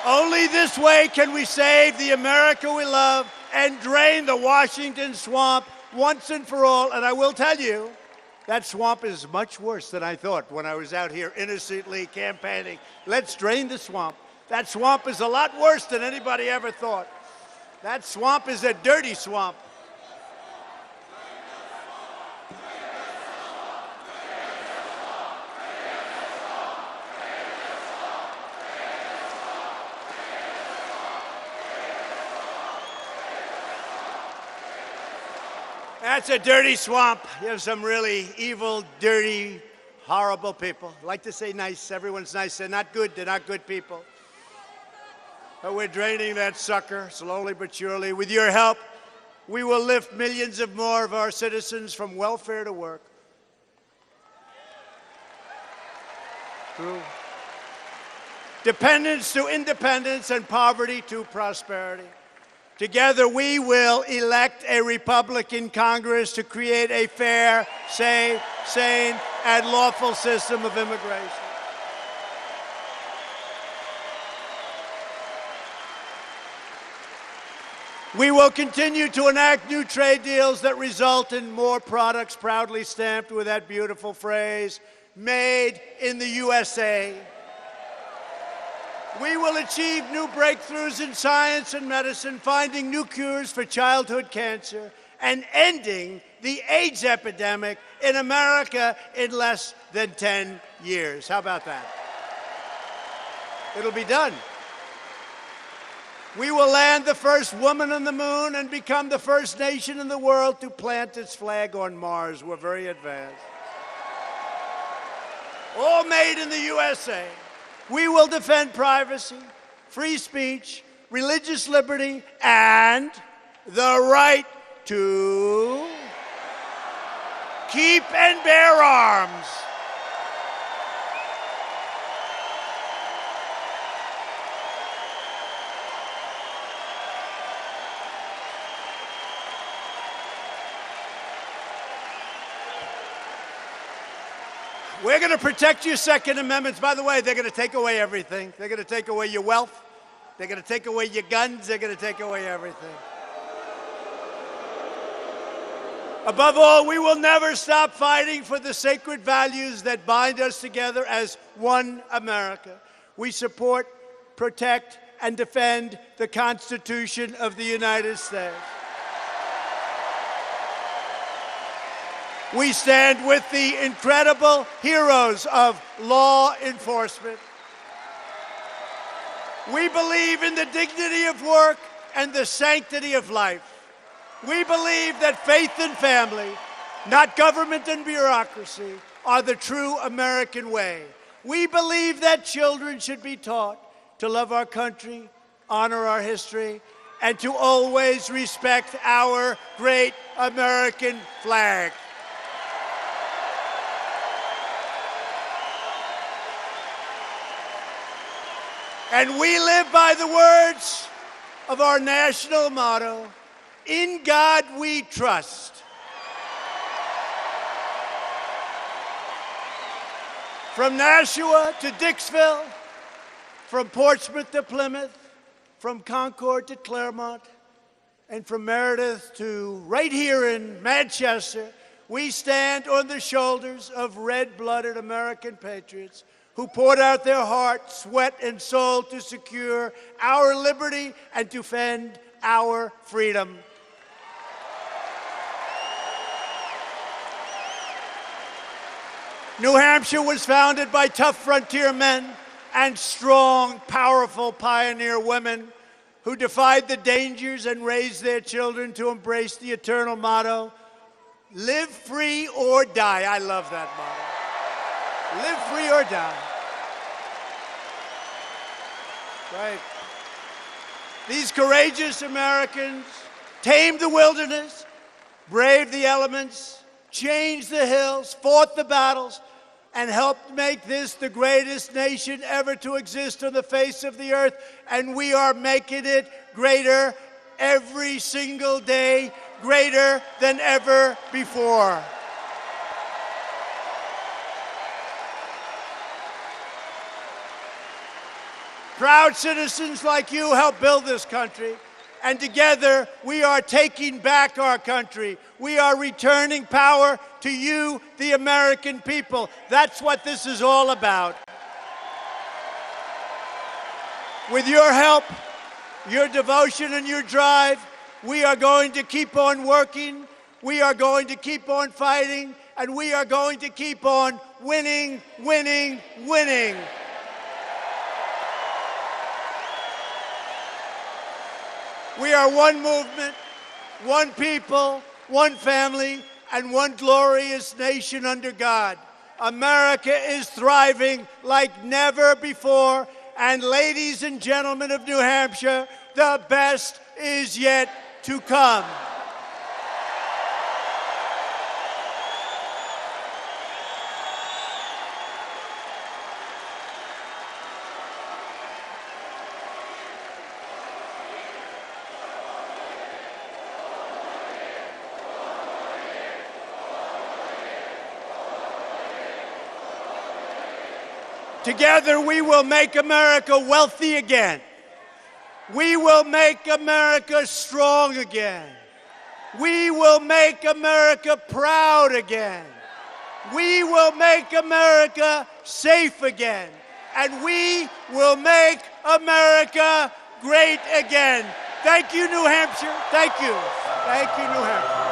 Only this way can we save the America we love and drain the Washington swamp once and for all. And I will tell you, that swamp is much worse than I thought when I was out here innocently campaigning. Let's drain the swamp. That swamp is a lot worse than anybody ever thought. That swamp is a dirty swamp. That's a dirty swamp. You have some really evil, dirty, horrible people. I like to say nice. Everyone's nice. They're not good. They're not good people. But we're draining that sucker slowly but surely. With your help, we will lift millions of more of our citizens from welfare to work. Through dependence to independence and poverty to prosperity. Together, we will elect a Republican Congress to create a fair, safe, sane, and lawful system of immigration. We will continue to enact new trade deals that result in more products proudly stamped with that beautiful phrase, made in the USA. We will achieve new breakthroughs in science and medicine, finding new cures for childhood cancer, and ending the AIDS epidemic in America in less than 10 years. How about that? It'll be done. We will land the first woman on the moon and become the first nation in the world to plant its flag on Mars. We're very advanced. All made in the USA. We will defend privacy, free speech, religious liberty, and the right to keep and bear arms. We're going to protect your Second Amendments. By the way, they're going to take away everything. They're going to take away your wealth. They're going to take away your guns. They're going to take away everything. Above all, we will never stop fighting for the sacred values that bind us together as one America. We support, protect, and defend the Constitution of the United States. We stand with the incredible heroes of law enforcement. We believe in the dignity of work and the sanctity of life. We believe that faith and family, not government and bureaucracy, are the true American way. We believe that children should be taught to love our country, honor our history, and to always respect our great American flag. And we live by the words of our national motto, In God we trust. From Nashua to Dixville, from Portsmouth to Plymouth, from Concord to Claremont, and from Meredith to right here in Manchester, we stand on the shoulders of red-blooded American patriots who poured out their heart, sweat, and soul to secure our liberty and to defend our freedom. New Hampshire was founded by tough frontier men and strong, powerful pioneer women who defied the dangers and raised their children to embrace the eternal motto, live free or die. I love that motto. Live free or die. Right. These courageous Americans tamed the wilderness, braved the elements, changed the hills, fought the battles, and helped make this the greatest nation ever to exist on the face of the earth. And we are making it greater every single day, greater than ever before. Proud citizens like you help build this country. And together, we are taking back our country. We are returning power to you, the American people. That's what this is all about. With your help, your devotion, and your drive, we are going to keep on working. We are going to keep on fighting. And we are going to keep on winning, winning, winning. We are one movement, one people, one family, and one glorious nation under God. America is thriving like never before. And ladies and gentlemen of New Hampshire, the best is yet to come. Together, we will make America wealthy again. We will make America strong again. We will make America proud again. We will make America safe again. And we will make America great again. Thank you, New Hampshire. Thank you. Thank you, New Hampshire.